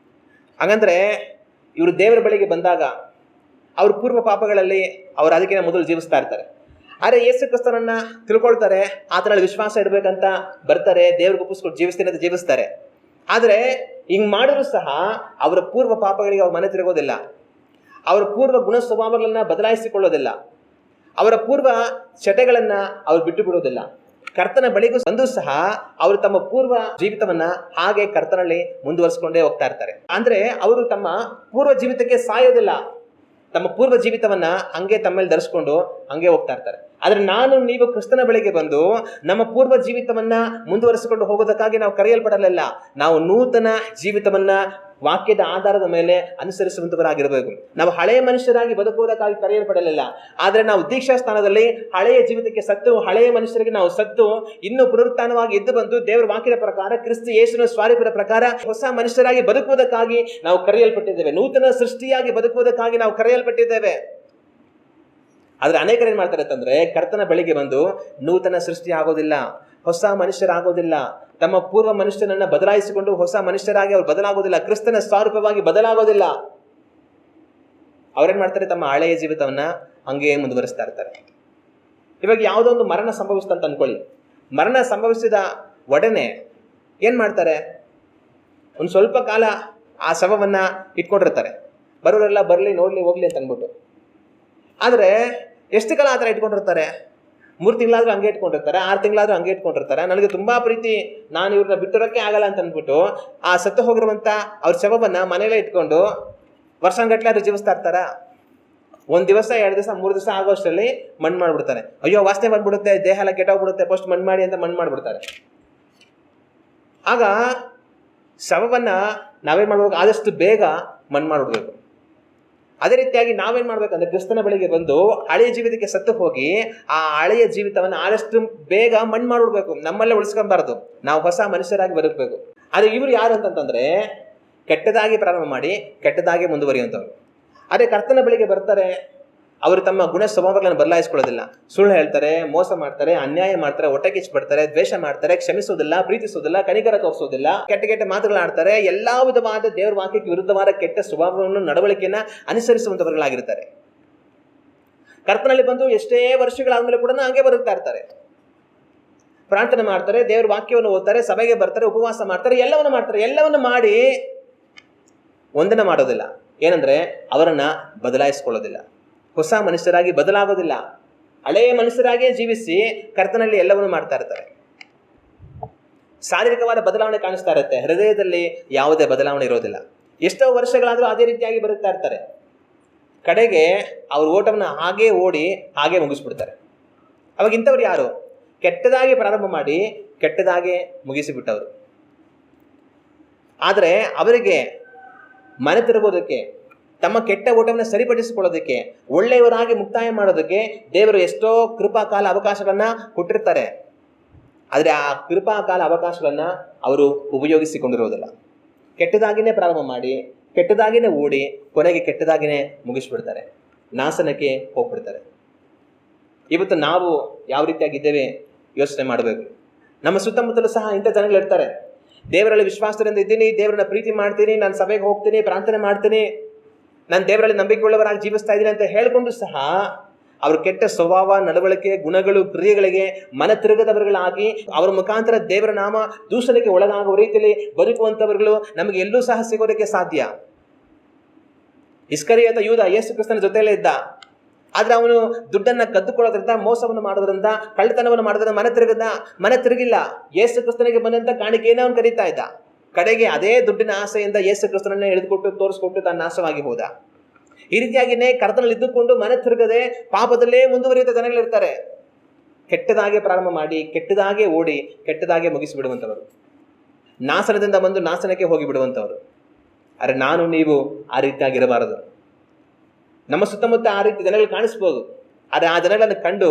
ಹಾಗಂದ್ರೆ ಇವರು ದೇವರ ಬಳಿಗೆ ಬಂದಾಗ ಅವ್ರ ಪೂರ್ವ ಪಾಪಗಳಲ್ಲಿ ಅವರು ಅದಕ್ಕಿಂತ ಮೊದಲು ಜೀವಿಸ್ತಾ ಇರ್ತಾರೆ. ಆದರೆ ಯೇಸು ಕ್ರಿಸ್ತನನ್ನ ತಿಳ್ಕೊಳ್ತಾರೆ, ಆತನಲ್ಲಿ ವಿಶ್ವಾಸ ಇಡಬೇಕಂತ ಬರ್ತಾರೆ, ದೇವ್ರಿಗೆ ಒಪ್ಪಿಸ್ಕೊಂಡು ಜೀವಿಸ್ತೀನಿ ಅಂತ ಜೀವಿಸ್ತಾರೆ. ಆದರೆ ಹಿಂಗೆ ಮಾಡಿದ್ರು ಸಹ ಅವರ ಪೂರ್ವ ಪಾಪಗಳಿಗೆ ಅವ್ರ ಮನೆ ತಿರುಗೋದಿಲ್ಲ, ಅವರ ಪೂರ್ವ ಗುಣ ಸ್ವಭಾವಗಳನ್ನ ಬದಲಾಯಿಸಿಕೊಳ್ಳೋದಿಲ್ಲ, ಅವರ ಪೂರ್ವ ಚಟಗಳನ್ನು ಅವ್ರು ಬಿಟ್ಟು ಬಿಡೋದಿಲ್ಲ. ಕರ್ತನ ಬಳಿಗೂ ಬಂದು ಸಹ ಅವರು ತಮ್ಮ ಪೂರ್ವ ಜೀವಿತವನ್ನ ಹಾಗೆ ಕರ್ತನಲ್ಲಿ ಮುಂದುವರಿಸಿಕೊಂಡೇ ಹೋಗ್ತಾ ಇರ್ತಾರೆ. ಅಂದ್ರೆ ಅವರು ತಮ್ಮ ಪೂರ್ವ ಜೀವಿತಕ್ಕೆ ಸಾಯೋದಿಲ್ಲ, ತಮ್ಮ ಪೂರ್ವ ಜೀವಿತವನ್ನ ಹಂಗೆ ತಮ್ಮಲ್ಲಿ ಧರಿಸ್ಕೊಂಡು ಹಂಗೆ ಹೋಗ್ತಾ ಇರ್ತಾರೆ. ಆದ್ರೆ ನಾನು ನೀವು ಕ್ರಿಸ್ತನ ಬಳಿಗೆ ಬಂದು ನಮ್ಮ ಪೂರ್ವ ಜೀವಿತವನ್ನ ಮುಂದುವರಿಸಿಕೊಂಡು ಹೋಗೋದಕ್ಕಾಗಿ ನಾವು ಕರೆಯಲ್ಪಡಲಿಲ್ಲ. ನಾವು ನೂತನ ಜೀವಿತವನ್ನ ವಾಕ್ಯದ ಆಧಾರದ ಮೇಲೆ ಅನುಸರಿಸುವಂತವರಾಗಿರಬೇಕು. ನಾವು ಹಳೆಯ ಮನುಷ್ಯರಾಗಿ ಬದುಕುವುದಕ್ಕಾಗಿ ಕರೆಯಲ್ಪಡಲಿಲ್ಲ. ಆದ್ರೆ ನಾವು ದೀಕ್ಷಾ ಸ್ಥಾನದಲ್ಲಿ ಹಳೆಯ ಜೀವಿತಕ್ಕೆ ಸತ್ತು, ಹಳೆಯ ಮನುಷ್ಯರಿಗೆ ನಾವು ಸತ್ತು, ಇನ್ನು ಪುನರುತ್ಥಾನವಾಗಿ ಎದ್ದು ಬಂದು ದೇವರ ವಾಕ್ಯದ ಪ್ರಕಾರ, ಕ್ರಿಸ್ತ ಯೇಸುವಿನ ಸ್ವಾರೂಪದ ಪ್ರಕಾರ ಹೊಸ ಮನುಷ್ಯರಾಗಿ ಬದುಕುವುದಕ್ಕಾಗಿ ನಾವು ಕರೆಯಲ್ಪಟ್ಟಿದ್ದೇವೆ. ನೂತನ ಸೃಷ್ಟಿಯಾಗಿ ಬದುಕುವುದಕ್ಕಾಗಿ ನಾವು ಕರೆಯಲ್ಪಟ್ಟಿದ್ದೇವೆ. ಆದ್ರೆ ಅನೇಕರು ಏನ್ ಮಾಡ್ತಾರೆ ಅಂತಂದ್ರೆ, ಕರ್ತನ ಬಳಿಗೆ ಬಂದು ನೂತನ ಸೃಷ್ಟಿ ಆಗೋದಿಲ್ಲ, ಹೊಸ ಮನುಷ್ಯರಾಗೋದಿಲ್ಲ, ತಮ್ಮ ಪೂರ್ವ ಮನುಷ್ಯನನ್ನ ಬದಲಾಯಿಸಿಕೊಂಡು ಹೊಸ ಮನುಷ್ಯರಾಗಿ ಅವ್ರು ಬದಲಾಗೋದಿಲ್ಲ, ಕ್ರಿಸ್ತನ ಸ್ವರೂಪವಾಗಿ ಬದಲಾಗೋದಿಲ್ಲ. ಅವ್ರೇನ್ ಮಾಡ್ತಾರೆ, ತಮ್ಮ ಹಳೆಯ ಜೀವಿತವನ್ನ ಹಂಗೆ ಮುಂದುವರಿಸ್ತಾ ಇರ್ತಾರೆ. ಇವಾಗ ಯಾವುದೋ ಒಂದು ಮರಣ ಸಂಭವಿಸ್ತಂತ ಅನ್ಕೊಳ್ಳಿ. ಮರಣ ಸಂಭವಿಸಿದ ಒಡನೆ ಏನ್ ಮಾಡ್ತಾರೆ, ಒಂದು ಸ್ವಲ್ಪ ಕಾಲ ಆ ಶವವನ್ನ ಇಟ್ಕೊಂಡಿರ್ತಾರೆ. ಬರೋರೆಲ್ಲ ಬರ್ಲಿ, ನೋಡ್ಲಿ, ಹೋಗ್ಲಿ ಅಂತ ಅನ್ಬಿಟ್ಟು. ಆದ್ರೆ ಎಷ್ಟು ಕಾಲ ಆ ಥರ ಇಟ್ಕೊಂಡಿರ್ತಾರೆ? 3 ತಿಂಗಳಾದ್ರೂ ಹಂಗೆ ಇಟ್ಕೊಂಡಿರ್ತಾರೆ, 6 ತಿಂಗಳಾದ್ರೂ ಹಂಗೆ ಇಟ್ಕೊಂಡಿರ್ತಾರೆ. ನನಗೆ ತುಂಬಾ ಪ್ರೀತಿ, ನಾನು ಇವ್ರನ್ನ ಬಿಟ್ಟಿರೋಕ್ಕೆ ಆಗಲ್ಲ ಅಂತ ಅಂದ್ಬಿಟ್ಟು ಆ ಸತ್ತು ಹೋಗಿರುವಂತ ಅವ್ರ ಶವವನ್ನ ಮನೇಲೆ ಇಟ್ಕೊಂಡು ವರ್ಷಗಟ್ಟಲೆ ಅದು ಜೀವಿಸ್ತಾ ಇರ್ತಾರ. 1 ದಿವಸ, 2 ದಿವಸ, 3 ದಿವಸ ಆಗೋಷ್ಟರಲ್ಲಿ ಮಣ್ಣು ಮಾಡ್ಬಿಡ್ತಾರೆ. ಅಯ್ಯೋ ವಾಸನೆ ಬಂದ್ಬಿಡುತ್ತೆ, ದೇಹ ಎಲ್ಲ ಕೆಟ್ಟೋಗ್ಬಿಡುತ್ತೆ, ಫಸ್ಟ್ ಮಣ್ಣು ಮಾಡಿ ಅಂತ ಮಣ್ಣು ಮಾಡ್ಬಿಡ್ತಾರೆ. ಆಗ ಶವವನ್ನ ನಾವೇನ್ ಮಾಡ್ಬೇಕು, ಆದಷ್ಟು ಬೇಗ ಮಣ್ಣು ಮಾಡ್ಬಿಡ್ಬೇಕು. ಅದೇ ರೀತಿಯಾಗಿ ನಾವೇನ್ ಮಾಡ್ಬೇಕಂದ್ರೆ, ಕ್ರಿಸ್ತನ ಬಳಿಗೆ ಬಂದು ಹಳೆಯ ಜೀವಿತಕ್ಕೆ ಸತ್ತು ಹೋಗಿ ಆ ಹಳೆಯ ಜೀವಿತವನ್ನು ಆದಷ್ಟು ಬೇಗ ಮಣ್ಣು ಮಾಡ್ಬಿಡ್ಬೇಕು. ನಮ್ಮಲ್ಲೇ ಉಳಿಸ್ಕೊಬಾರ್ದು, ನಾವು ಹೊಸ ಮನುಷ್ಯರಾಗಿ ಬದುಕಬೇಕು. ಆದ್ರೆ ಇವ್ರು ಯಾರು ಅಂತಂತಂದ್ರೆ, ಕೆಟ್ಟದಾಗಿ ಪ್ರಾರಂಭ ಮಾಡಿ ಕೆಟ್ಟದಾಗಿ ಮುಂದುವರಿಯುವಂಥವ್ರು. ಅದೇ ಕರ್ತನ ಬಳಿಗೆ ಬರ್ತಾರೆ, ಅವರು ತಮ್ಮ ಗುಣ ಸ್ವಭಾವಗಳನ್ನು ಬದಲಾಯಿಸ್ಕೊಳ್ಳೋದಿಲ್ಲ. ಸುಳ್ಳು ಹೇಳ್ತಾರೆ, ಮೋಸ ಮಾಡ್ತಾರೆ, ಅನ್ಯಾಯ ಮಾಡ್ತಾರೆ, ಹೊಟ್ಟೆ ಕಿಚ್ಚುಪಡ್ತಾರೆ, ದ್ವೇಷ ಮಾಡ್ತಾರೆ, ಕ್ಷಮಿಸೋದಿಲ್ಲ, ಪ್ರೀತಿಸೋದಿಲ್ಲ, ಕನಿಕರ ತೋರಿಸೋದಿಲ್ಲ, ಕೆಟ್ಟ ಕೆಟ್ಟ ಮಾತುಗಳಾಡ್ತಾರೆ. ಎಲ್ಲಾ ವಿಧವಾದ ದೇವರ ವಾಕ್ಯಕ್ಕೆ ವಿರುದ್ಧವಾದ ಕೆಟ್ಟ ಸ್ವಭಾವವನ್ನು, ನಡವಳಿಕೆಯನ್ನ ಅನುಸರಿಸುವಂತವர்களಾಗಿರ್ತಾರೆ. ಕರ್ತನಲ್ಲಿ ಬಂದು ಎಷ್ಟೇ ವರ್ಷಗಳಾದ್ಮೇಲೆ ಕೂಡ ಹಂಗೆ ಬದುಕ್ತಾ ಇರ್ತಾರೆ. ಪ್ರಾರ್ಥನೆ ಮಾಡ್ತಾರೆ, ದೇವರ ವಾಕ್ಯವನ್ನು ಓದ್ತಾರೆ, ಸಭೆಗೆ ಬರ್ತಾರೆ, ಉಪವಾಸ ಮಾಡ್ತಾರೆ, ಎಲ್ಲವನ್ನು ಮಾಡಿ ಒಂದನ್ನ ಮಾಡೋದಿಲ್ಲ. ಏನಂದ್ರೆ ಅವರನ್ನ ಬದಲಾಯಿಸ್ಕೊಳ್ಳೋದಿಲ್ಲ, ಹೊಸ ಮನುಷ್ಯರಾಗಿ ಬದಲಾಗೋದಿಲ್ಲ. ಹಳೆಯ ಮನುಷ್ಯರಾಗಿಯೇ ಜೀವಿಸಿ ಕರ್ತನಲ್ಲಿ ಎಲ್ಲವನ್ನು ಮಾಡ್ತಾ ಇರ್ತಾರೆ. ಶಾರೀರಿಕವಾದ ಬದಲಾವಣೆ ಕಾಣಿಸ್ತಾ ಇರುತ್ತೆ, ಹೃದಯದಲ್ಲಿ ಯಾವುದೇ ಬದಲಾವಣೆ ಇರೋದಿಲ್ಲ. ಎಷ್ಟೋ ವರ್ಷಗಳಾದ್ರೂ ಅದೇ ರೀತಿಯಾಗಿ ಬದುಕ್ತಾ ಇರ್ತಾರೆ. ಕಡೆಗೆ ಅವ್ರ ಓಟವನ್ನು ಹಾಗೇ ಓಡಿ ಹಾಗೆ ಮುಗಿಸ್ಬಿಡ್ತಾರೆ. ಅವಾಗ ಇಂಥವ್ರು ಯಾರು? ಕೆಟ್ಟದಾಗಿ ಪ್ರಾರಂಭ ಮಾಡಿ ಕೆಟ್ಟದಾಗೆ ಮುಗಿಸಿಬಿಟ್ಟವರು. ಆದರೆ ಅವರಿಗೆ ಮನೆ ತಿರುಗೋದಕ್ಕೆ, ತಮ್ಮ ಕೆಟ್ಟ ಓಟವನ್ನು ಸರಿಪಡಿಸಿಕೊಳ್ಳೋದಕ್ಕೆ, ಒಳ್ಳೆಯವರಾಗಿ ಮುಕ್ತಾಯ ಮಾಡೋದಕ್ಕೆ ದೇವರು ಎಷ್ಟೋ ಕೃಪಾಕಾಲ ಅವಕಾಶಗಳನ್ನ ಕೊಟ್ಟಿರ್ತಾರೆ. ಆದರೆ ಆ ಕೃಪಾಕಾಲ ಅವಕಾಶಗಳನ್ನ ಅವರು ಉಪಯೋಗಿಸಿಕೊಂಡಿರೋದಿಲ್ಲ. ಕೆಟ್ಟದಾಗಿನೇ ಪ್ರಾರಂಭ ಮಾಡಿ ಕೆಟ್ಟದಾಗಿನೇ ಓಡಿ ಕೊನೆಗೆ ಕೆಟ್ಟದಾಗಿನೇ ಮುಗಿಸ್ಬಿಡ್ತಾರೆ, ನಾಶನಕ್ಕೆ ಹೋಗ್ಬಿಡ್ತಾರೆ. ಇವತ್ತು ನಾವು ಯಾವ ರೀತಿಯಾಗಿದ್ದೇವೆ ಯೋಚನೆ ಮಾಡಬೇಕು. ನಮ್ಮ ಸುತ್ತಮುತ್ತಲೂ ಸಹ ಇಂಥ ಜನಗಳಿರ್ತಾರೆ. ದೇವರಲ್ಲಿ ವಿಶ್ವಾಸದಿಂದ ಇದ್ದೀನಿ, ದೇವರನ್ನ ಪ್ರೀತಿ ಮಾಡ್ತೀನಿ, ನಾನು ಸಭೆಗೆ ಹೋಗ್ತೀನಿ, ಪ್ರಾರ್ಥನೆ ಮಾಡ್ತೀನಿ, ನಾನು ದೇವರಲ್ಲಿ ನಂಬಿಕೆ ಉಳ್ಳವರಾಗಿ ಜೀವಿಸ್ತಾ ಇದ್ದೀನಿ ಅಂತ ಹೇಳ್ಕೊಂಡು ಸಹ ಅವ್ರ ಕೆಟ್ಟ ಸ್ವಭಾವ, ನಡವಳಿಕೆ, ಗುಣಗಳು, ಕ್ರಿಯೆಗಳಿಗೆ ಮನ ತಿರುಗದವರುಗಳಾಗಿ ಅವರ ಮುಖಾಂತರ ದೇವರ ನಾಮ ದೂಷಣೆಗೆ ಒಳಗಾಗುವ ರೀತಿಯಲ್ಲಿ ಬದುಕುವಂಥವರುಗಳು ನಮಗೆ ಎಲ್ಲೂ ಸಹ ಸಿಗೋದಕ್ಕೆ ಸಾಧ್ಯ. ಇಸ್ಕರಿಯೋತ ಯೂದ ಯೇಸು ಕ್ರಿಸ್ತನ ಜೊತೆಯಲ್ಲೇ ಇದ್ದ. ಆದ್ರೆ ಅವನು ದುಡ್ಡನ್ನ ಕದ್ದುಕೊಳ್ಳೋದ್ರಿಂದ, ಮೋಸವನ್ನು ಮಾಡೋದ್ರಿಂದ, ಕಳ್ಳತನವನ್ನು ಮಾಡೋದ್ರಿಂದ ಮನೆ ತಿರುಗಿಲ್ಲ. ಯೇಸು ಕ್ರಿಸ್ತನಿಗೆ ಬಂದಂತ ಕಾಣಿಕೆಯನ್ನೇ ಅವನು ಕರೀತಾ ಇದ್ದ. ಕಡೆಗೆ ಅದೇ ದುಡ್ಡಿನ ಆಸೆಯಿಂದ ಯೇಸು ಕ್ರಿಸ್ತನನ್ನೇ ಹಿಡಿದುಕೊಟ್ಟು ತೋರಿಸ್ಕೊಟ್ಟು ತಾನು ನಾಶವಾಗಿ ಹೋದ. ಈ ರೀತಿಯಾಗಿನೇ ಕರ್ತನಲ್ಲಿ ಇದ್ದುಕೊಂಡು ಮನೆ ತಿರುಗದೆ ಪಾಪದಲ್ಲೇ ಮುಂದುವರಿಯುವ ಜನಗಳಿರ್ತಾರೆ. ಕೆಟ್ಟದಾಗೆ ಪ್ರಾರಂಭ ಮಾಡಿ ಕೆಟ್ಟದಾಗೆ ಓಡಿ ಕೆಟ್ಟದಾಗೆ ಮುಗಿಸಿಬಿಡುವಂಥವರು, ನಾಶನದಿಂದ ಬಂದು ನಾಶನಕ್ಕೆ ಹೋಗಿ ಬಿಡುವಂಥವರು. ಆದರೆ ನಾನು ನೀವು ಆ ರೀತಿಯಾಗಿರಬಾರದು. ನಮ್ಮ ಸುತ್ತಮುತ್ತ ಆ ರೀತಿ ಜನಗಳು ಕಾಣಿಸ್ಬೋದು, ಆದರೆ ಆ ಜನಗಳನ್ನು ಕಂಡು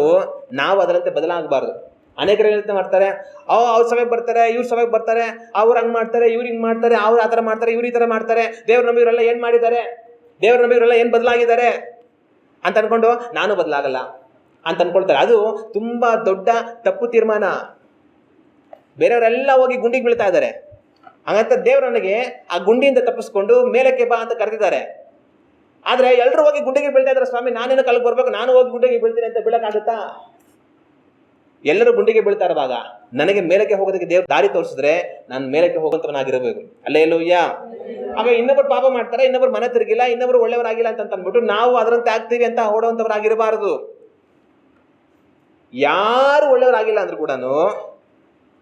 ನಾವು ಅದರಂತೆ ಬದಲಾಗಬಾರದು. ಅನೇಕರು ಹೇಳ್ತಾ ಮಾಡ್ತಾರೆ, ಅವ್ರ ಸಭೆಗೆ ಬರ್ತಾರೆ, ಇವ್ರ ಸಭೆಗೆ ಬರ್ತಾರೆ, ಅವ್ರು ಹಂಗೆ ಮಾಡ್ತಾರೆ, ಇವ್ರು ಹಿಂಗೆ ಮಾಡ್ತಾರೆ, ಅವ್ರು ಆ ಥರ ಮಾಡ್ತಾರೆ, ಇವ್ರು ಈ ಥರ ಮಾಡ್ತಾರೆ, ದೇವ್ರ ನಂಬಿಯವರೆಲ್ಲ ಏನು ಮಾಡಿದ್ದಾರೆ, ದೇವ್ರ ನಂಬಿಯವರೆಲ್ಲ ಏನು ಬದಲಾಗಿದ್ದಾರೆ ಅಂತ ಅನ್ಕೊಂಡು ನಾನು ಬದಲಾಗಲ್ಲ ಅಂತ ಅನ್ಕೊಳ್ತಾರೆ. ಅದು ತುಂಬ ದೊಡ್ಡ ತಪ್ಪು ತೀರ್ಮಾನ. ಬೇರೆಯವರೆಲ್ಲ ಹೋಗಿ ಗುಂಡಿಗೆ ಬೀಳ್ತಾ ಇದ್ದಾರೆ, ಹಾಗಂತ ದೇವ್ರು ನನಗೆ ಆ ಗುಂಡಿಯಿಂದ ತಪ್ಪಿಸ್ಕೊಂಡು ಮೇಲಕ್ಕೆ ಬಾ ಅಂತ ಕರೆದಿದ್ದಾರೆ. ಆದರೆ ಎಲ್ಲರೂ ಹೋಗಿ ಗುಂಡಿಗೆ ಬೀಳ್ತಾ ಇದ್ದಾರೆ, ಸ್ವಾಮಿ ನಾನೇನು ಕಲ್ಗೆ ಬರ್ಬೇಕು, ನಾನು ಹೋಗಿ ಗುಂಡಿಗೆ ಬೀಳ್ತೀನಿ ಅಂತ ಬೀಳಕ್ಕಾಗುತ್ತಾ? ಎಲ್ಲರೂ ಗುಂಡಿಗೆ ಬೀಳ್ತಾ ಇರುವಾಗ ನನಗೆ ಮೇಲಕ್ಕೆ ಹೋಗೋದಕ್ಕೆ ದೇವ್ರು ದಾರಿ ತೋರಿಸಿದ್ರೆ ನಾನು ಮೇಲಕ್ಕೆ ಹೋಗುವಂತವನಾಗಿರಬೇಕು. ಅಲ್ಲೇಲೂಯ್ಯ. ಆಗ ಇನ್ನೊಬ್ರು ಪಾಪ ಮಾಡ್ತಾರೆ, ಇನ್ನೊಬ್ರು ಮನೆ ತಿರುಗಿಲ್ಲ, ಇನ್ನೊಬ್ರು ಒಳ್ಳೆಯವರಾಗಿಲ್ಲ ಅಂತ ಅಂದ್ಬಿಟ್ಟು ನಾವು ಅದರಂತೆ ಆಗ್ತೀವಿ ಅಂತ ಓಡುವಂತವರಾಗಿರಬಾರದು. ಯಾರು ಒಳ್ಳೆಯವರಾಗಿಲ್ಲ ಅಂದ್ರೂ ಕೂಡ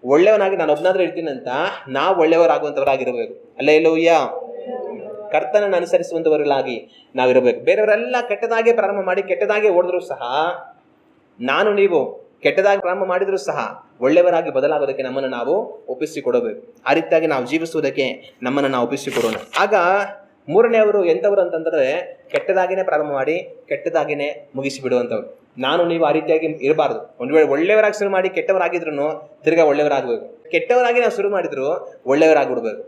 ಒಳ್ಳೆಯವನಾಗಿ ನಾನು ಒಬ್ಬನಾದ್ರೂ ಇರ್ತೀನಿ ಅಂತ ನಾವು ಒಳ್ಳೆಯವರಾಗುವಂತವರಾಗಿರಬೇಕು. ಅಲ್ಲೇಲೂಯ್ಯ. ಕರ್ತನನ್ನು ಅನುಸರಿಸುವಂತವர்களಾಗಿ ನಾವಿರಬೇಕು. ಬೇರೆಯವರೆಲ್ಲ ಕೆಟ್ಟದಾಗೆ ಪ್ರಾರಂಭ ಮಾಡಿ ಕೆಟ್ಟದಾಗೆ ಓಡಿದ್ರು ಸಹ, ನಾನು ನೀವು ಕೆಟ್ಟದಾಗಿ ಪ್ರಾರಂಭ ಮಾಡಿದ್ರು ಸಹ ಒಳ್ಳೆಯವರಾಗಿ ಬದಲಾಗೋದಕ್ಕೆ ನಮ್ಮನ್ನು ನಾವು ಒಪ್ಪಿಸಿಕೊಡಬೇಕು. ಆ ರೀತಿಯಾಗಿ ನಾವು ಜೀವಿಸುವುದಕ್ಕೆ ನಮ್ಮನ್ನು ನಾವು ಒಪ್ಪಿಸಿಕೊಡೋಣ. ಆಗ ಮೂರನೆಯವರು ಎಂಥವ್ರು ಅಂತಂದರೆ, ಕೆಟ್ಟದಾಗಿನೇ ಪ್ರಾರಂಭ ಮಾಡಿ ಕೆಟ್ಟದಾಗಿನೇ ಮುಗಿಸಿ ಬಿಡುವಂಥವ್ರು. ನಾನು ನೀವು ಆ ರೀತಿಯಾಗಿ ಇರಬಾರ್ದು. ಒಂದು ವೇಳೆ ಒಳ್ಳೆಯವರಾಗಿ ಶುರು ಮಾಡಿ ಕೆಟ್ಟವರಾಗಿದ್ರು ತಿರ್ಗಾ ಒಳ್ಳೆಯವರಾಗಬೇಕು. ಕೆಟ್ಟವರಾಗಿ ನಾವು ಶುರು ಮಾಡಿದ್ರು ಒಳ್ಳೆಯವರಾಗ್ಬಿಡ್ಬೇಕು.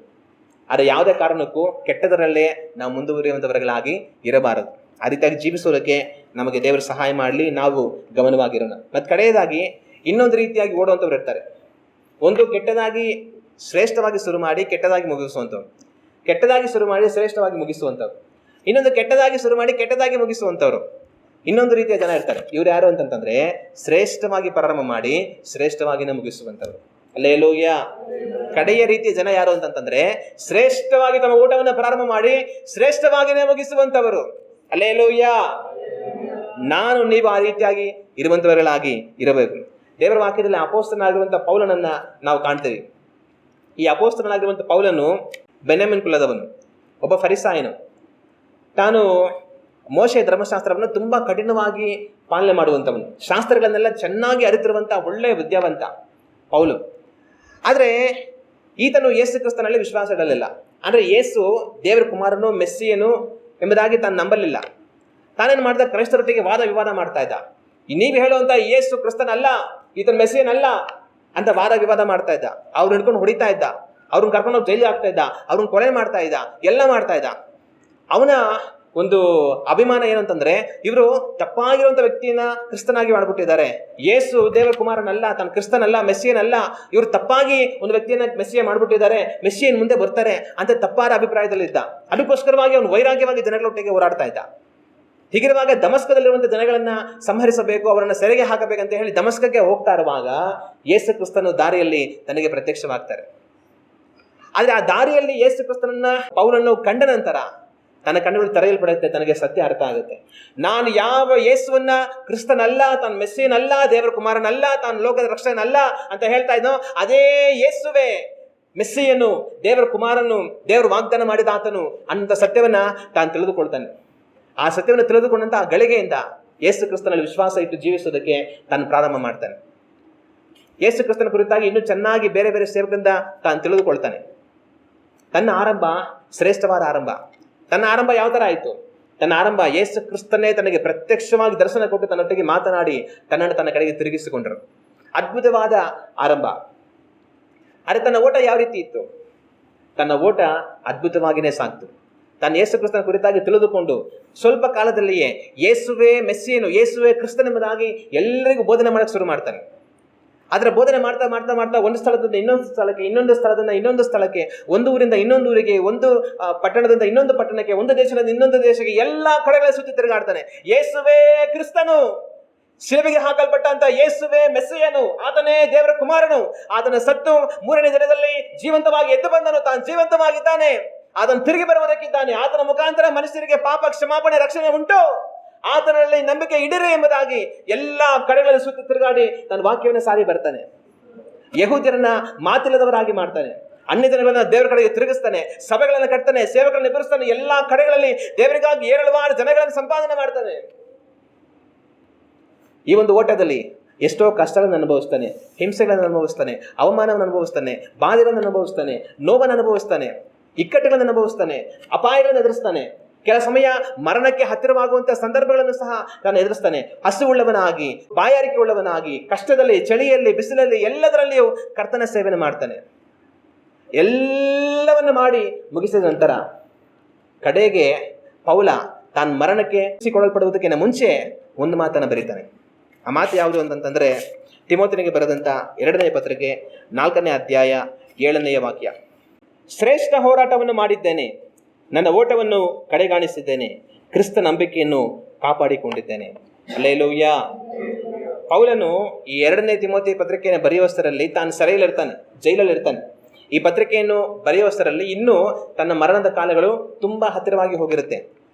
ಆದರೆ ಯಾವುದೇ ಕಾರಣಕ್ಕೂ ಕೆಟ್ಟದರಲ್ಲೇ ನಾವು ಮುಂದುವರಿಯುವಂಥವர்களಾಗಿ ಇರಬಾರದು. ಆ ರೀತಿಯಾಗಿ ಜೀವಿಸೋದಕ್ಕೆ ನಮಗೆ ದೇವರು ಸಹಾಯ ಮಾಡಲಿ. ನಾವು ಗಮನವಾಗಿರೋಣ. ಮತ್ತು ಕಡೆಯದಾಗಿ ಇನ್ನೊಂದು ರೀತಿಯಾಗಿ ಓಡುವಂಥವ್ರು ಇರ್ತಾರೆ. ಒಂದು ಕೆಟ್ಟದಾಗಿ ಶ್ರೇಷ್ಠವಾಗಿ ಶುರು ಮಾಡಿ ಕೆಟ್ಟದಾಗಿ ಮುಗಿಸುವಂಥವ್ರು, ಕೆಟ್ಟದಾಗಿ ಶುರು ಮಾಡಿ ಶ್ರೇಷ್ಠವಾಗಿ ಮುಗಿಸುವಂಥವ್ರು. ಇನ್ನೊಂದು ಕೆಟ್ಟದಾಗಿ ಶುರು ಮಾಡಿ ಕೆಟ್ಟದಾಗಿ ಮುಗಿಸುವಂಥವ್ರು. ಇನ್ನೊಂದು ರೀತಿಯ ಜನ ಇರ್ತಾರೆ. ಇವ್ರು ಯಾರು ಅಂತಂತಂದ್ರೆ, ಶ್ರೇಷ್ಠವಾಗಿ ಪ್ರಾರಂಭ ಮಾಡಿ ಶ್ರೇಷ್ಠವಾಗಿನೇ ಮುಗಿಸುವಂಥವ್ರು. ಹಲ್ಲೆಲೂಯ. ಕಡೆಯ ರೀತಿಯ ಜನ ಯಾರು ಅಂತಂತಂದ್ರೆ, ಶ್ರೇಷ್ಠವಾಗಿ ತಮ್ಮ ಊಟವನ್ನು ಪ್ರಾರಂಭ ಮಾಡಿ ಶ್ರೇಷ್ಠವಾಗಿನೇ ಮುಗಿಸುವಂಥವರು. ಹಲ್ಲೆಲೂಯ. ನಾನು ನೀವು ಆ ರೀತಿಯಾಗಿ ಇರುವಂಥವர்களಾಗಿ ಇರಬೇಕು. ದೇವರ ವಾಕ್ಯದಲ್ಲಿ ಅಪೊಸ್ತಲನಾಗಿರುವಂಥ ಪೌಲನನ್ನ ನಾವು ಕಾಣ್ತೇವೆ. ಈ ಅಪೊಸ್ತಲನಾಗಿರುವಂಥ ಪೌಲನು ಬೆನ್ಯಾಮಿನ್ ಕುಲದವನು, ಒಬ್ಬ ಫರಿಸಾಯನು. ತಾನು ಮೋಶೆ ಧರ್ಮಶಾಸ್ತ್ರವನ್ನು ತುಂಬ ಕಠಿಣವಾಗಿ ಪಾಲನೆ ಮಾಡುವಂಥವನು, ಶಾಸ್ತ್ರಗಳನ್ನೆಲ್ಲ ಚೆನ್ನಾಗಿ ಅರಿತಿರುವಂಥ ಒಳ್ಳೆಯ ವಿದ್ಯಾವಂತ ಪೌಲು. ಆದರೆ ಈತನು ಯೇಸು ಕ್ರಿಸ್ತನಲ್ಲಿ ವಿಶ್ವಾಸ ಇಡಲಿಲ್ಲ. ಅಂದರೆ ಯೇಸು ದೇವರ ಕುಮಾರನು, ಮೆಸ್ಸಿಯನು ಎಂಬುದಾಗಿ ತಾನು ನಂಬಲಿಲ್ಲ. ತಾನೇನು ಮಾಡಿದ, ಕ್ರೈಸ್ತರೊಟ್ಟಿಗೆ ವಾದ ವಿವಾದ ಮಾಡ್ತಾ ಇದ್ದ. ನೀವು ಹೇಳುವಂಥ ಯೇಸು ಕ್ರಿಸ್ತನಲ್ಲ, ಈತನ ಮೆಸ್ಸಿಯನಲ್ಲ ಅಂತ ವಾದ ವಿವಾದ ಮಾಡ್ತಾ ಇದ್ದ. ಅವ್ರು ಹಿಡ್ಕೊಂಡು ಹೊಡಿತಾ ಇದ್ದ, ಅವ್ರನ್ನ ಕರ್ಕೊಂಡು ಹೋಗಿ ಜೈಲಿಗೆ ಹಾಕ್ತಾ ಇದ್ದ, ಅವ್ರನ್ನ ಕೊಲೆ ಮಾಡ್ತಾ ಇದ್ದ, ಎಲ್ಲ ಮಾಡ್ತಾ ಇದ್ದ. ಅವನ ಒಂದು ಅಭಿಮಾನ ಏನಂತಂದ್ರೆ, ಇವರು ತಪ್ಪಾಗಿರುವಂಥ ವ್ಯಕ್ತಿಯನ್ನ ಕ್ರಿಸ್ತನಾಗಿ ಮಾಡ್ಬಿಟ್ಟಿದ್ದಾರೆ. ಯೇಸು ದೇವರ ಕುಮಾರನಲ್ಲ, ತನ್ನ ಕ್ರಿಸ್ತನಲ್ಲ, ಮೆಸ್ಸಿಯನಲ್ಲ. ಇವರು ತಪ್ಪಾಗಿ ಒಂದು ವ್ಯಕ್ತಿಯನ್ನ ಮೆಸ್ಸಿಯ ಮಾಡ್ಬಿಟ್ಟಿದ್ದಾರೆ, ಮೆಸ್ಸಿಯನ್ ಮುಂದೆ ಬರ್ತಾರೆ ಅಂತ ತಪ್ಪಾದ ಅಭಿಪ್ರಾಯದಲ್ಲಿದ್ದ. ಅದಕ್ಕೋಸ್ಕರವಾಗಿ ಅವನು ವೈರಾಗ್ಯವಾಗಿ ಜನಗಳೊಟ್ಟಿಗೆ ಹೋರಾಡ್ತಾ ಇದ್ದ. ಹೀಗಿರುವಾಗ ದಮಸ್ಕದಲ್ಲಿರುವಂಥ ಜನಗಳನ್ನ ಸಂಹರಿಸಬೇಕು, ಅವರನ್ನು ಸೆರೆಗೆ ಹಾಕಬೇಕಂತ ಹೇಳಿ ದಮಸ್ಕಕ್ಕೆ ಹೋಗ್ತಾ ಇರುವಾಗ ಯೇಸು ಕ್ರಿಸ್ತನು ದಾರಿಯಲ್ಲಿ ತನಗೆ ಪ್ರತ್ಯಕ್ಷವಾಗ್ತಾರೆ. ಆದರೆ ಆ ದಾರಿಯಲ್ಲಿ ಯೇಸು ಕ್ರಿಸ್ತನನ್ನ ಪೌಲನು ಕಂಡ ನಂತರ ತನ್ನ ಕಣ್ಣುಗಳು ತೆರೆಯಲ್ಪಡುತ್ತೆ. ತನಗೆ ಸತ್ಯ ಅರ್ಥ ಆಗುತ್ತೆ. ನಾನು ಯಾವ ಯೇಸುವನ್ನ ಕ್ರಿಸ್ತನಲ್ಲ, ತಾನು ಮೆಸ್ಸಿಯನಲ್ಲ, ದೇವರ ಕುಮಾರನಲ್ಲ, ತಾನು ಲೋಕದ ರಕ್ಷಕನಲ್ಲ ಅಂತ ಹೇಳ್ತಾ ಇದ್ನೋ, ಅದೇ ಯೇಸುವೆ ಮೆಸ್ಸಿಯನು, ದೇವರ ಕುಮಾರನು, ದೇವರು ವಾಗ್ದಾನ ಮಾಡಿದ ಆತನು ಅಂತ ಸತ್ಯವನ್ನ ತಾನು ತಿಳಿದುಕೊಳ್ತಾನೆ. ಆ ಸತ್ಯವನ್ನು ತಿಳಿದುಕೊಂಡಂತ ಆ ಗಳಿಗೆಯಿಂದ ಯೇಸು ಕ್ರಿಸ್ತನಲ್ಲಿ ವಿಶ್ವಾಸ ಇಟ್ಟು ಜೀವಿಸೋದಕ್ಕೆ ತಾನು ಪ್ರಾರಂಭ ಮಾಡ್ತಾನೆ. ಯೇಸು ಕ್ರಿಸ್ತನ ಕುರಿತಾಗಿ ಇನ್ನೂ ಚೆನ್ನಾಗಿ ಬೇರೆ ಬೇರೆ ಸೇವಕರಿಂದ ತಾನು ತಿಳಿದುಕೊಳ್ತಾನೆ. ತನ್ನ ಆರಂಭ ಶ್ರೇಷ್ಠವಾದ ಆರಂಭ. ತನ್ನ ಆರಂಭ ಯಾವ ಥರ ಆಯಿತು? ತನ್ನ ಆರಂಭ ಯೇಸು ಕ್ರಿಸ್ತನೇ ತನಗೆ ಪ್ರತ್ಯಕ್ಷವಾಗಿ ದರ್ಶನ ಕೊಟ್ಟು ತನ್ನೊಟ್ಟಿಗೆ ಮಾತನಾಡಿ ತನ್ನನ್ನು ತನ್ನ ಕಡೆಗೆ ತಿರುಗಿಸಿಕೊಂಡರು. ಅದ್ಭುತವಾದ ಆರಂಭ. ಆದರೆ ತನ್ನ ಓಟ ಯಾವ ರೀತಿ ಇತ್ತು? ತನ್ನ ಓಟ ಅದ್ಭುತವಾಗಿಯೇ ಸಾಕ್ತು. ತಾನು ಯೇಸು ಕ್ರಿಸ್ತನ ಕುರಿತಾಗಿ ತಿಳಿದುಕೊಂಡು ಸ್ವಲ್ಪ ಕಾಲದಲ್ಲಿಯೇ ಯೇಸುವೇ ಮೆಸ್ಸಿಯನು, ಯೇಸುವೇ ಕ್ರಿಸ್ತನೆಂಬುದಾಗಿ ಎಲ್ಲರಿಗೂ ಬೋಧನೆ ಮಾಡಕ್ಕೆ ಶುರು ಮಾಡ್ತಾನೆ. ಅದರ ಬೋಧನೆ ಮಾಡ್ತಾ ಮಾಡ್ತಾ ಮಾಡ್ತಾ ಒಂದು ಸ್ಥಳದಿಂದ ಇನ್ನೊಂದು ಸ್ಥಳಕ್ಕೆ, ಇನ್ನೊಂದು ಸ್ಥಳದಿಂದ ಇನ್ನೊಂದು ಸ್ಥಳಕ್ಕೆ, ಒಂದು ಊರಿಂದ ಇನ್ನೊಂದು ಊರಿಗೆ, ಒಂದು ಪಟ್ಟಣದಿಂದ ಇನ್ನೊಂದು ಪಟ್ಟಣಕ್ಕೆ, ಒಂದು ದೇಶದಿಂದ ಇನ್ನೊಂದು ದೇಶಕ್ಕೆ, ಎಲ್ಲ ಕಡೆಗಳ ಸುತ್ತಿ ತಿರುಗಾಡ್ತಾನೆ. ಯೇಸುವೇ ಕ್ರಿಸ್ತನು, ಶಿಲುಬೆಗೆ ಹಾಕಲ್ಪಟ್ಟಂತ ಯೇಸುವೇ ಮೆಸ್ಸಿಯನು, ಆತನೇ ದೇವರ ಕುಮಾರನು. ಆತನ ಸತ್ತು ಮೂರನೇ ದಿನದಲ್ಲಿ ಜೀವಂತವಾಗಿ ಎದ್ದು ಬಂದನು. ತಾನು ಜೀವಂತವಾಗಿದ್ದಾನೆ, ಆತನು ತಿರುಗಿ ಬರುವುದಕ್ಕಿದ್ದಾನೆ. ಆತನ ಮುಖಾಂತರ ಮನುಷ್ಯರಿಗೆ ಪಾಪ ಕ್ಷಮಾಪಣೆ, ರಕ್ಷಣೆ ಉಂಟು. ಆತನಲ್ಲಿ ನಂಬಿಕೆ ಇಡಿರಿ ಎಂಬುದಾಗಿ ಎಲ್ಲ ಕಡೆಗಳಲ್ಲಿ ಸುತ್ತಿ ತಿರುಗಾಡಿ ತನ್ನ ವಾಕ್ಯವನ್ನು ಸಾರಿ ಬರ್ತಾನೆ. ಯಹೂದ್ಯರನ್ನ ಮಾತಿಲ್ಲದವರಾಗಿ ಮಾಡ್ತಾನೆ. ಅನ್ಯ ಜನಗಳನ್ನ ದೇವರ ಕಡೆಗೆ ತಿರುಗಿಸ್ತಾನೆ. ಸಭೆಗಳನ್ನು ಕಟ್ತಾನೆ, ಸೇವಕರನ್ನು ಎದುರಿಸ್ತಾನೆ. ಎಲ್ಲಾ ಕಡೆಗಳಲ್ಲಿ ದೇವರಿಗಾಗಿ ಏರಳುವಾರು ಜನಗಳನ್ನು ಸಂಪಾದನೆ ಮಾಡ್ತಾನೆ. ಈ ಒಂದು ಓಟದಲ್ಲಿ ಎಷ್ಟೋ ಕಷ್ಟಗಳನ್ನು ಅನುಭವಿಸ್ತಾನೆ, ಹಿಂಸೆಗಳನ್ನು ಅನುಭವಿಸ್ತಾನೆ, ಅವಮಾನವನ್ನು ಅನುಭವಿಸ್ತಾನೆ, ಬಾಧೆಗಳನ್ನು ಅನುಭವಿಸ್ತಾನೆ, ನೋವನ್ನು ಅನುಭವಿಸ್ತಾನೆ, ಇಕ್ಕಟ್ಟುಗಳನ್ನು ಅನುಭವಿಸ್ತಾನೆ, ಅಪಾಯಗಳನ್ನು ಎದುರಿಸ್ತಾನೆ. ಕೆಲ ಸಮಯ ಮರಣಕ್ಕೆ ಹತ್ತಿರವಾಗುವಂತಹ ಸಂದರ್ಭಗಳನ್ನು ಸಹ ತಾನು ಎದುರಿಸ್ತಾನೆ. ಹಸಿವುಳ್ಳವನಾಗಿ, ಬಾಯಾರಿಕೆ ಉಳ್ಳವನಾಗಿ, ಕಷ್ಟದಲ್ಲಿ, ಚಳಿಯಲ್ಲಿ, ಬಿಸಿಲಲ್ಲಿ, ಎಲ್ಲದರಲ್ಲಿಯೂ ಕರ್ತನ ಸೇವೆಯನ್ನು ಮಾಡ್ತಾನೆ. ಎಲ್ಲವನ್ನು ಮಾಡಿ ಮುಗಿಸಿದ ನಂತರ ಕಡೆಗೆ ಪೌಲ ತಾನು ಮರಣಕ್ಕೆ ಕೊಡಲ್ಪಡುವುದಕ್ಕಿಂತ ಮುಂಚೆ ಒಂದು ಮಾತನ್ನು ಬರೀತಾನೆ. ಆ ಮಾತು ಯಾವುದು ಅಂತಂತಂದ್ರೆ, ತಿಮೋಥನಿಗೆ ಬರೆದಂಥ 2ನೇ ಪತ್ರಿಕೆ 4ನೇ ಅಧ್ಯಾಯ 7ನೇ ವಾಕ್ಯ. ಶ್ರೇಷ್ಠ ಹೋರಾಟವನ್ನು ಮಾಡಿದ್ದೇನೆ, ನನ್ನ ಓಟವನ್ನು ಕಡೆಗಾಣಿಸಿದ್ದೇನೆ, ಕ್ರಿಸ್ತ ನಂಬಿಕೆಯನ್ನು ಕಾಪಾಡಿಕೊಂಡಿದ್ದೇನೆ. ಹಲ್ಲೆಲೂಯ. ಪೌಲನು ಈ 2ನೇ ತಿಮೋಥಿ ಪತ್ರಿಕೆಯನ್ನು ಬರೆಯುವಷ್ಟರಲ್ಲಿ ತಾನು ಸೆರೆಯಲ್ಲಿರ್ತಾನೆ, ಜೈಲಲ್ಲಿರ್ತಾನೆ. ಈ ಪತ್ರಿಕೆಯನ್ನು ಬರೆಯುವಷ್ಟರಲ್ಲಿ ಇನ್ನೂ ತನ್ನ ಮರಣದ ಕಾಲಗಳು ತುಂಬ ಹತ್ತಿರವಾಗಿ ಹೋಗಿರುತ್ತೆ.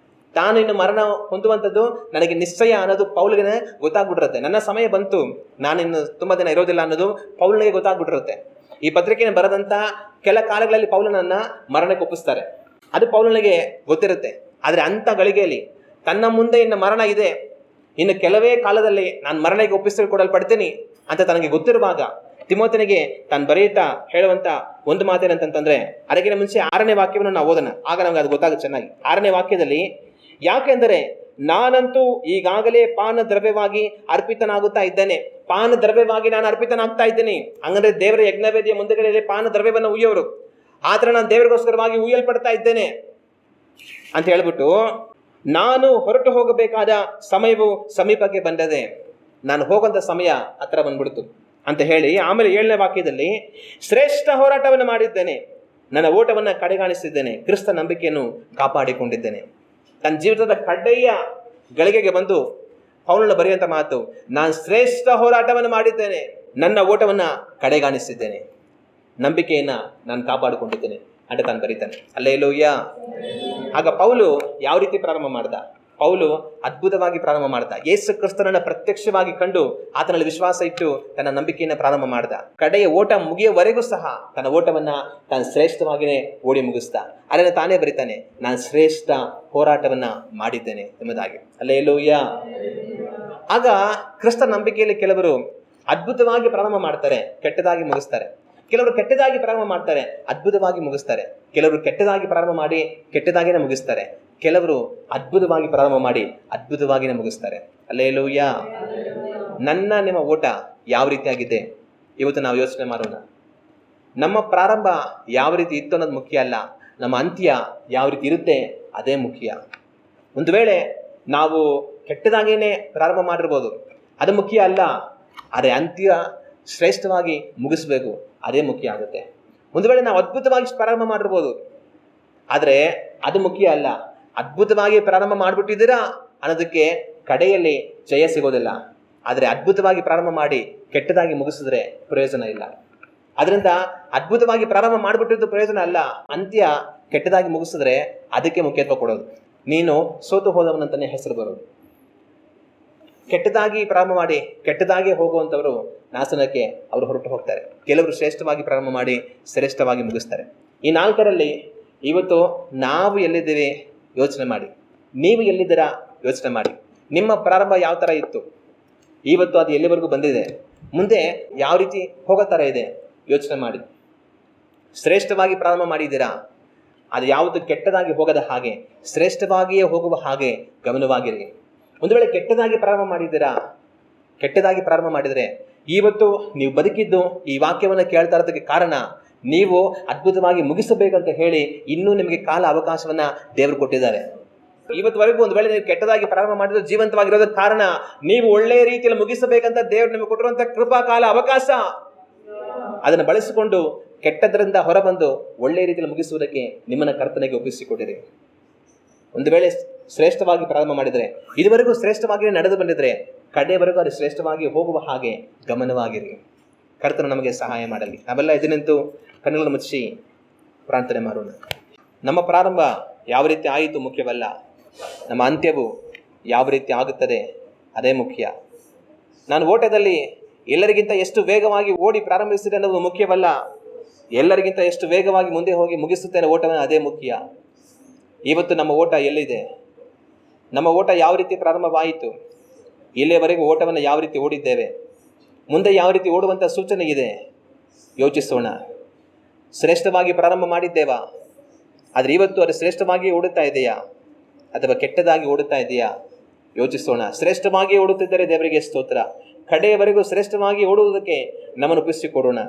ತಾನು ಇನ್ನು ಮರಣ ಹೊಂದುವಂಥದ್ದು ನನಗೆ ನಿಶ್ಚಯ ಅನ್ನೋದು ಪೌಲಿಗೆ ಗೊತ್ತಾಗ್ಬಿಟ್ಟಿರುತ್ತೆ. ನನ್ನ ಸಮಯ ಬಂತು, ನಾನಿನ್ನು ತುಂಬ ದಿನ ಇರೋದಿಲ್ಲ ಅನ್ನೋದು ಪೌಲನಿಗೆ ಗೊತ್ತಾಗ್ಬಿಟ್ಟಿರುತ್ತೆ. ಈ ಪತ್ರಿಕೆಯನ್ನು ಬರೆದಂಥ ಕೆಲ ಕಾಲಗಳಲ್ಲಿ ಪೌಲನನ್ನ ಮರಣಕ್ಕೆ ಒಪ್ಪಿಸ್ತಾರೆ. ಅದು ಪೌಲನಿಗೆ ಗೊತ್ತಿರುತ್ತೆ. ಆದರೆ ಅಂಥ ಗಳಿಗೆಯಲ್ಲಿ ತನ್ನ ಮುಂದೆ ಇನ್ನು ಮರಣ ಇದೆ, ಇನ್ನು ಕೆಲವೇ ಕಾಲದಲ್ಲಿ ನಾನು ಮರಣಕ್ಕೆ ಒಪ್ಪಿಸಿಕೊಡಲ್ಪಡ್ತೀನಿ ಅಂತ ತನಗೆ ಗೊತ್ತಿರುವಾಗ ತಿಮೋಥನಿಗೆ ತಾನು ಬರೆಯುತ್ತಾ ಹೇಳುವಂಥ ಒಂದು ಮಾತೇನಂತಂದ್ರೆ, ಅದಕ್ಕಿಂತ ಮುಂಚೆ 6ನೇ ವಾಕ್ಯವನ್ನು ನಾವು ಓದೋಣ, ಆಗ ನಮ್ಗೆ ಅದು ಗೊತ್ತಾಗುತ್ತೆ ಚೆನ್ನಾಗಿ. 6ನೇ ವಾಕ್ಯದಲ್ಲಿ, ಯಾಕೆಂದರೆ ನಾನಂತೂ ಈಗಾಗಲೇ ಪಾನ ದ್ರವ್ಯವಾಗಿ ಅರ್ಪಿತನಾಗುತ್ತಾ ಇದ್ದೇನೆ. ಪಾನ ದ್ರವ್ಯವಾಗಿ ನಾನು ಅರ್ಪಿತನಾಗ್ತಾ ಇದ್ದೇನೆ. ಹಂಗಂದ್ರೆ ದೇವರ ಯಜ್ಞವೇದಿಯ ಮುಂದೆಗಡೆ ಪಾನ ದ್ರವ್ಯವನ್ನು ಉಯ್ಯೋರು, ಆತರ ನಾನು ದೇವರಿಗೋಸ್ಕರವಾಗಿ ಉಯ್ಯಲ್ಪಡ್ತಾ ಇದ್ದೇನೆ ಅಂತ ಹೇಳ್ಬಿಟ್ಟು, ನಾನು ಹೊರಟು ಹೋಗಬೇಕಾದ ಸಮಯವು ಸಮೀಪಕ್ಕೆ ಬಂದದೆ, ನಾನು ಹೋಗುವಂಥ ಸಮಯ ಹತ್ರ ಬಂದ್ಬಿಡ್ತು ಅಂತ ಹೇಳಿ, ಆಮೇಲೆ 7ನೇ ವಾಕ್ಯದಲ್ಲಿ, ಶ್ರೇಷ್ಠ ಹೋರಾಟವನ್ನು ಮಾಡಿದ್ದೇನೆ, ನನ್ನ ಓಟವನ್ನು ಕಡೆಗಾಣಿಸಿದ್ದೇನೆ, ಕ್ರಿಸ್ತ ನಂಬಿಕೆಯನ್ನು ಕಾಪಾಡಿಕೊಂಡಿದ್ದೇನೆ. ತನ್ನ ಜೀವಿತದ ಕಡೆಯ ಗಳಿಗೆಗೆ ಬಂದು ಪೌಲನು ಬರೆಯುವಂಥ ಮಾತು, ನಾನು ಶ್ರೇಷ್ಠ ಹೋರಾಟವನ್ನು ಮಾಡಿದ್ದೇನೆ, ನನ್ನ ಓಟವನ್ನು ಕಡೆಗಾಣಿಸಿದ್ದೇನೆ, ನಂಬಿಕೆಯನ್ನು ನಾನು ಕಾಪಾಡಿಕೊಂಡಿದ್ದೇನೆ ಅಂತ ತಾನು ಬರೀತಾನೆ. ಹಲ್ಲೆಲೂಯ. ಆಗ ಪೌಲು ಯಾವ ರೀತಿ ಪ್ರಾರಂಭ ಮಾಡ್ದ? ಪೌಲು ಅದ್ಭುತವಾಗಿ ಪ್ರಾರಂಭ ಮಾಡ್ದ. ಯೇಸು ಕ್ರಿಸ್ತನನ್ನು ಪ್ರತ್ಯಕ್ಷವಾಗಿ ಕಂಡು ಆತನಲ್ಲಿ ವಿಶ್ವಾಸ ಇಟ್ಟು ತನ್ನ ನಂಬಿಕೆಯನ್ನು ಪ್ರಾರಂಭ ಮಾಡ್ದ. ಕಡೆಯ ಓಟ ಮುಗಿಯುವವರೆಗೂ ಸಹ ತನ್ನ ಓಟವನ್ನು ತಾನು ಶ್ರೇಷ್ಠವಾಗಿಯೇ ಓಡಿ ಮುಗಿಸ್ತಾ. ಅದನ್ನು ತಾನೇ ಬರೀತಾನೆ, ನಾನು ಶ್ರೇಷ್ಠ ಹೋರಾಟವನ್ನು ಮಾಡಿದ್ದೇನೆ ಎಂಬುದಾಗಿ. ಹಲ್ಲೆಲೂಯ. ಆಗ ಕ್ರಿಸ್ತ ನಂಬಿಕೆಯಲ್ಲಿ ಕೆಲವರು ಅದ್ಭುತವಾಗಿ ಪ್ರಾರಂಭ ಮಾಡ್ತಾರೆ, ಕೆಟ್ಟದಾಗಿ ಮುಗಿಸ್ತಾರೆ. ಕೆಲವರು ಕೆಟ್ಟದಾಗಿ ಪ್ರಾರಂಭ ಮಾಡ್ತಾರೆ, ಅದ್ಭುತವಾಗಿ ಮುಗಿಸ್ತಾರೆ. ಕೆಲವರು ಕೆಟ್ಟದಾಗಿ ಪ್ರಾರಂಭ ಮಾಡಿ ಕೆಟ್ಟದಾಗಿನೇ ಮುಗಿಸ್ತಾರೆ. ಕೆಲವರು ಅದ್ಭುತವಾಗಿ ಪ್ರಾರಂಭ ಮಾಡಿ ಅದ್ಭುತವಾಗಿನೇ ಮುಗಿಸ್ತಾರೆ. ಹಲ್ಲೆಲೂಯ. ನನ್ನ ನಿಮ್ಮ ಓಟ ಯಾವ ರೀತಿಯಾಗಿದೆ ಇವತ್ತು ನಾವು ಯೋಚನೆ ಮಾಡೋಣ. ನಮ್ಮ ಪ್ರಾರಂಭ ಯಾವ ರೀತಿ ಇತ್ತು ಅನ್ನೋದು ಮುಖ್ಯ ಅಲ್ಲ, ನಮ್ಮ ಅಂತ್ಯ ಯಾವ ರೀತಿ ಇರುತ್ತೆ ಅದೇ ಮುಖ್ಯ. ಒಂದು ವೇಳೆ ನಾವು ಕೆಟ್ಟದಾಗೇನೆ ಪ್ರಾರಂಭ ಮಾಡಿರ್ಬೋದು, ಅದು ಮುಖ್ಯ ಅಲ್ಲ. ಆದರೆ ಅಂತ್ಯ ಶ್ರೇಷ್ಠವಾಗಿ ಮುಗಿಸ್ಬೇಕು, ಅದೇ ಮುಖ್ಯ ಆಗುತ್ತೆ. ಒಂದು ವೇಳೆ ನಾವು ಅದ್ಭುತವಾಗಿ ಪ್ರಾರಂಭ ಮಾಡಿರ್ಬೋದು, ಆದರೆ ಅದು ಮುಖ್ಯ ಅಲ್ಲ. ಅದ್ಭುತವಾಗಿ ಪ್ರಾರಂಭ ಮಾಡಿಬಿಟ್ಟಿದ್ದೀರಾ ಅನ್ನೋದಕ್ಕೆ ಕಡೆಯಲ್ಲಿ ಜಯ ಸಿಗೋದಿಲ್ಲ. ಆದರೆ ಅದ್ಭುತವಾಗಿ ಪ್ರಾರಂಭ ಮಾಡಿ ಕೆಟ್ಟದಾಗಿ ಮುಗಿಸಿದ್ರೆ ಪ್ರಯೋಜನ ಇಲ್ಲ. ಅದರಿಂದ ಅದ್ಭುತವಾಗಿ ಪ್ರಾರಂಭ ಮಾಡಿಬಿಟ್ಟಿದ್ದು ಪ್ರಯೋಜನ ಅಲ್ಲ, ಅಂತ್ಯ ಕೆಟ್ಟದಾಗಿ ಮುಗಿಸಿದ್ರೆ ಅದಕ್ಕೆ ಮುಖ್ಯತ್ವ ಕೊಡೋದು. ನೀನು ಸೋತು ಹೋದವನಂತಾನೆ ಹೆಸರು ಬರೋದು. ಕೆಟ್ಟದಾಗಿ ಪ್ರಾರಂಭ ಮಾಡಿ ಕೆಟ್ಟದಾಗಿ ಹೋಗುವಂಥವರು ನಾಶನಕ್ಕೆ ಅವರು ಹೊರಟು ಹೋಗ್ತಾರೆ. ಕೆಲವರು ಶ್ರೇಷ್ಠವಾಗಿ ಪ್ರಾರಂಭ ಮಾಡಿ ಶ್ರೇಷ್ಠವಾಗಿ ಮುಗಿಸ್ತಾರೆ. ಈ 4ರಲ್ಲಿ ಇವತ್ತು ನಾವು ಎಲ್ಲಿದ್ದೀವಿ ಯೋಚನೆ ಮಾಡಿ, ನೀವು ಎಲ್ಲಿದ್ದೀರಾ ಯೋಚನೆ ಮಾಡಿ. ನಿಮ್ಮ ಪ್ರಾರಂಭ ಯಾವ ಥರ ಇತ್ತು, ಇವತ್ತು ಅದು ಎಲ್ಲಿವರೆಗೂ ಬಂದಿದೆ, ಮುಂದೆ ಯಾವ ರೀತಿ ಹೋಗೋ ಥರ ಇದೆ ಯೋಚನೆ ಮಾಡಿ. ಶ್ರೇಷ್ಠವಾಗಿ ಪ್ರಾರಂಭ ಮಾಡಿದ್ದೀರಾ, ಅದು ಯಾವುದು ಕೆಟ್ಟದಾಗಿ ಹೋಗದ ಹಾಗೆ ಶ್ರೇಷ್ಠವಾಗಿಯೇ ಹೋಗುವ ಹಾಗೆ ಗಮನವಾಗಿರಿ. ಒಂದು ವೇಳೆ ಕೆಟ್ಟದಾಗಿ ಪ್ರಾರಂಭ ಮಾಡಿದ್ದೀರಾ, ಕೆಟ್ಟದಾಗಿ ಪ್ರಾರಂಭ ಮಾಡಿದರೆ ಇವತ್ತು ನೀವು ಬದುಕಿದ್ದು ಈ ವಾಕ್ಯವನ್ನು ಕೇಳ್ತಾ ಇರೋದಕ್ಕೆ ಕಾರಣ ನೀವು ಅದ್ಭುತವಾಗಿ ಮುಗಿಸಬೇಕಂತ ಹೇಳಿ ಇನ್ನೂ ನಿಮಗೆ ಕಾಲ ಅವಕಾಶವನ್ನು ದೇವರು ಕೊಟ್ಟಿದ್ದಾರೆ. ಇವತ್ತುವರೆಗೂ ಒಂದು ವೇಳೆ ನೀವು ಕೆಟ್ಟದಾಗಿ ಪ್ರಾರಂಭ ಮಾಡಿದ್ರೆ ಜೀವಂತವಾಗಿರೋದಕ್ಕೆ ಕಾರಣ ನೀವು ಒಳ್ಳೆಯ ರೀತಿಯಲ್ಲಿ ಮುಗಿಸಬೇಕಂತ ದೇವರು ನಿಮಗೆ ಕೊಟ್ಟಿರುವಂಥ ಕೃಪಾ ಕಾಲ ಅವಕಾಶ. ಅದನ್ನು ಬಳಸಿಕೊಂಡು ಕೆಟ್ಟದರಿಂದ ಹೊರಬಂದು ಒಳ್ಳೆಯ ರೀತಿಯಲ್ಲಿ ಮುಗಿಸುವುದಕ್ಕೆ ನಿಮ್ಮನ್ನು ಕರ್ತನಿಗೆ ಒಪ್ಪಿಸಿಕೊಟ್ಟಿರಿ. ಒಂದು ವೇಳೆ ಶ್ರೇಷ್ಠವಾಗಿ ಪ್ರಾರಂಭ ಮಾಡಿದರೆ, ಇದುವರೆಗೂ ಶ್ರೇಷ್ಠವಾಗಿ ನಡೆದು ಬಂದಿದ್ರೆ ಕಡೆಯವರೆಗೂ ಅದು ಶ್ರೇಷ್ಠವಾಗಿ ಹೋಗುವ ಹಾಗೆ ಗಮನವಾಗಿರಿ. ಕರ್ತನು ನಮಗೆ ಸಹಾಯ ಮಾಡಲಿ. ನಾವೆಲ್ಲ ಎದ್ದು ನಿಂತು ಕಣ್ಣುಗಳನ್ನು ಮುಚ್ಚಿ ಪ್ರಾರ್ಥನೆ ಮಾಡೋಣ. ನಮ್ಮ ಪ್ರಾರಂಭ ಯಾವ ರೀತಿ ಆಯಿತು ಮುಖ್ಯವಲ್ಲ, ನಮ್ಮ ಅಂತ್ಯವು ಯಾವ ರೀತಿ ಆಗುತ್ತದೆ ಅದೇ ಮುಖ್ಯ. ನಾನು ಓಟದಲ್ಲಿ ಎಲ್ಲರಿಗಿಂತ ಎಷ್ಟು ವೇಗವಾಗಿ ಓಡಿ ಪ್ರಾರಂಭಿಸಿದೆ ಅನ್ನೋದು ಮುಖ್ಯವಲ್ಲ, ಎಲ್ಲರಿಗಿಂತ ಎಷ್ಟು ವೇಗವಾಗಿ ಮುಂದೆ ಹೋಗಿ ಮುಗಿಸುತ್ತೇನೆ ಓಟವನ್ನು ಅದೇ ಮುಖ್ಯ. ಇವತ್ತು ನಮ್ಮ ಓಟ ಎಲ್ಲಿದೆ, ನಮ್ಮ ಓಟ ಯಾವ ರೀತಿ ಪ್ರಾರಂಭವಾಯಿತು, ಇಲ್ಲಿಯವರೆಗೂ ಓಟವನ್ನು ಯಾವ ರೀತಿ ಓಡಿದ್ದೇವೆ, ಮುಂದೆ ಯಾವ ರೀತಿ ಓಡುವಂಥ ಸೂಚನೆ ಇದೆ ಯೋಚಿಸೋಣ. ಶ್ರೇಷ್ಠವಾಗಿ ಪ್ರಾರಂಭ ಮಾಡಿದ್ದೇವಾ, ಆದರೆ ಇವತ್ತು ಅದು ಶ್ರೇಷ್ಠವಾಗಿ ಓಡುತ್ತಾ ಇದೆಯಾ ಅಥವಾ ಕೆಟ್ಟದಾಗಿ ಓಡುತ್ತಾ ಇದೆಯಾ ಯೋಚಿಸೋಣ. ಶ್ರೇಷ್ಠವಾಗಿ ಓಡುತ್ತಿದ್ದರೆ ದೇವರಿಗೆ ಸ್ತೋತ್ರ. ಕಡೆಯವರೆಗೂ ಶ್ರೇಷ್ಠವಾಗಿ ಓಡುವುದಕ್ಕೆ ನಮ್ಮನ್ನು ಒಪ್ಪಿಸಿಕೊಡೋಣ.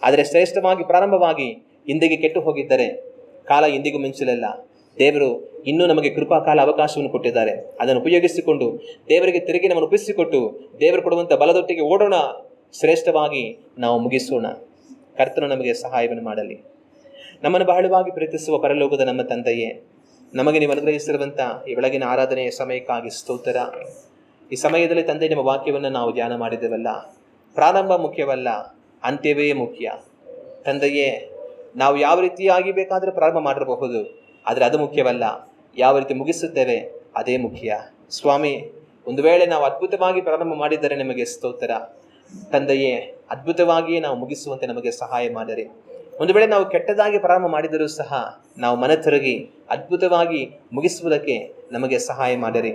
ಆದರೆ ಶ್ರೇಷ್ಠವಾಗಿ ಪ್ರಾರಂಭವಾಗಿ ಹಿಂದಿಗೆ ಕೆಟ್ಟು ಹೋಗಿದ್ದರೆ ಕಾಲ ಇಂದಿಗೂ ಮಿಂಚಲಿಲ್ಲ. ದೇವರು ಇನ್ನೂ ನಮಗೆ ಕೃಪಾ ಕಾಲ ಅವಕಾಶವನ್ನು ಕೊಟ್ಟಿದ್ದಾರೆ. ಅದನ್ನು ಉಪಯೋಗಿಸಿಕೊಂಡು ದೇವರಿಗೆ ತಿರುಗಿ ನಮ್ಮನ್ನು ಒಪ್ಪಿಸಿಕೊಟ್ಟು ದೇವರು ಕೊಡುವಂಥ ಬಲದೊಟ್ಟಿಗೆ ಓಡೋಣ, ಶ್ರೇಷ್ಠವಾಗಿ ನಾವು ಮುಗಿಸೋಣ. ಕರ್ತನು ನಮಗೆ ಸಹಾಯವನ್ನು ಮಾಡಲಿ. ನಮ್ಮನ್ನು ಬಹಳವಾಗಿ ಪ್ರೀತಿಸುವ ಪರಲೋಕದ ನಮ್ಮ ತಂದೆಯೇ, ನಮಗೆ ನೀವು ಅನುಗ್ರಹಿಸಿರುವಂಥ ಈ ಬೆಳಗಿನ ಆರಾಧನೆಯ ಸಮಯಕ್ಕಾಗಿ ಸ್ತೋತ್ರ. ಈ ಸಮಯದಲ್ಲಿ ತಂದೆ ನಿಮ್ಮ ವಾಕ್ಯವನ್ನು ನಾವು ಧ್ಯಾನ ಮಾಡಿದ್ದೇವಲ್ಲ, ಪ್ರಾರಂಭ ಮುಖ್ಯವಲ್ಲ, ಅಂತ್ಯವೇ ಮುಖ್ಯ. ತಂದೆಯೇ, ನಾವು ಯಾವ ರೀತಿಯಾಗಿ ಬೇಕಾದರೂ ಪ್ರಾರಂಭ ಮಾಡಿರಬಹುದು, ಆದರೆ ಅದು ಮುಖ್ಯವಲ್ಲ, ಯಾವ ರೀತಿ ಮುಗಿಸುತ್ತೇವೆ ಅದೇ ಮುಖ್ಯ. ಸ್ವಾಮಿ, ಒಂದು ವೇಳೆ ನಾವು ಅದ್ಭುತವಾಗಿ ಪ್ರಾರಂಭ ಮಾಡಿದ್ದರೆ ನಿಮಗೆ ಸ್ತೋತ್ರ. ತಂದೆಯೇ, ಅದ್ಭುತವಾಗಿಯೇ ನಾವು ಮುಗಿಸುವಂತೆ ನಮಗೆ ಸಹಾಯ ಮಾಡಿರಿ. ಒಂದು ವೇಳೆ ನಾವು ಕೆಟ್ಟದಾಗಿ ಪ್ರಾರಂಭ ಮಾಡಿದರೂ ಸಹ ನಾವು ಮನ ತಿರುಗಿ ಅದ್ಭುತವಾಗಿ ಮುಗಿಸುವುದಕ್ಕೆ ನಮಗೆ ಸಹಾಯ ಮಾಡಿರಿ.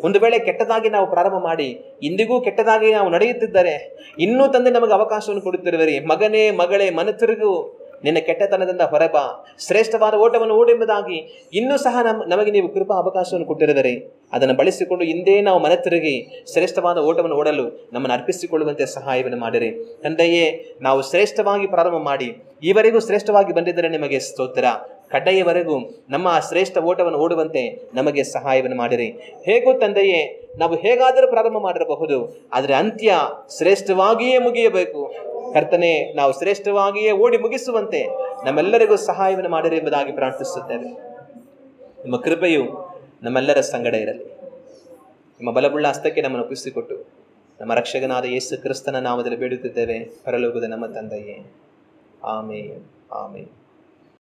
ಒಂದು ವೇಳೆ ಕೆಟ್ಟದಾಗಿ ನಾವು ಪ್ರಾರಂಭ ಮಾಡಿ ಇಂದಿಗೂ ಕೆಟ್ಟದಾಗಿ ನಾವು ನಡೆಯುತ್ತಿದ್ದರೆ ಇನ್ನೂ ತಂದೆ ನಮಗೆ ಅವಕಾಶವನ್ನು ಕೊಡುತ್ತಿರುವಿರಿ. ಮಗನೇ ಮಗಳೇ, ಮನ ತಿರುಗು, ನಿನ್ನ ಕೆಟ್ಟತನದಿಂದ ಹೊರಬಾ, ಶ್ರೇಷ್ಠವಾದ ಓಟವನ್ನು ಓಡೆಂಬುದಾಗಿ ಇನ್ನೂ ಸಹ ನಮಗೆ ನೀವು ಕೃಪಾ ಅವಕಾಶವನ್ನು ಕೊಟ್ಟಿರುವಿರಿ. ಅದನ್ನು ಬಳಸಿಕೊಂಡು ಹಿಂದೆ ನಾವು ಮನ ತಿರುಗಿ ಶ್ರೇಷ್ಠವಾದ ಓಟವನ್ನು ಓಡಲು ನಮ್ಮನ್ನು ಅರ್ಪಿಸಿಕೊಳ್ಳುವಂತೆ ಸಹಾಯವನ್ನು ಮಾಡಿರಿ. ತಂದೆಯೇ, ನಾವು ಶ್ರೇಷ್ಠವಾಗಿ ಪ್ರಾರಂಭ ಮಾಡಿ ಈವರೆಗೂ ಶ್ರೇಷ್ಠವಾಗಿ ಬಂದಿದ್ದರೆ ನಿಮಗೆ ಸ್ತೋತ್ರ. ಕಡ್ಡೆಯವರೆಗೂ ನಮ್ಮ ಆ ಶ್ರೇಷ್ಠ ಓಟವನ್ನು ಓಡುವಂತೆ ನಮಗೆ ಸಹಾಯವನ್ನು ಮಾಡಿರಿ. ಹೇಗೂ ತಂದೆಯೇ, ನಾವು ಹೇಗಾದರೂ ಪ್ರಾರಂಭ ಮಾಡಿರಬಹುದು, ಆದರೆ ಅಂತ್ಯ ಶ್ರೇಷ್ಠವಾಗಿಯೇ ಮುಗಿಯಬೇಕು. ಕರ್ತನೆ, ನಾವು ಶ್ರೇಷ್ಠವಾಗಿಯೇ ಓಡಿ ಮುಗಿಸುವಂತೆ ನಮ್ಮೆಲ್ಲರಿಗೂ ಸಹಾಯವನ್ನು ಮಾಡಿರಿ ಎಂಬುದಾಗಿ ಪ್ರಾರ್ಥಿಸುತ್ತೇವೆ. ನಿಮ್ಮ ಕೃಪೆಯು ನಮ್ಮೆಲ್ಲರ ಸಂಗಡ ಇರಲಿ. ನಿಮ್ಮ ಬಲವುಳ್ಳ ಹಸ್ತಕ್ಕೆ ನಮ್ಮನ್ನು ಒಪ್ಪಿಸಿಕೊಟ್ಟು ನಮ್ಮ ರಕ್ಷಕನಾದ ಯೇಸು ಕ್ರಿಸ್ತನ ನಾಮದಲ್ಲಿ ಬೇಡುತ್ತಿದ್ದೇವೆ, ಪರಲೋಕದ ನಮ್ಮ ತಂದೆಯೇ. ಆಮೇನ್, ಆಮೇನ್.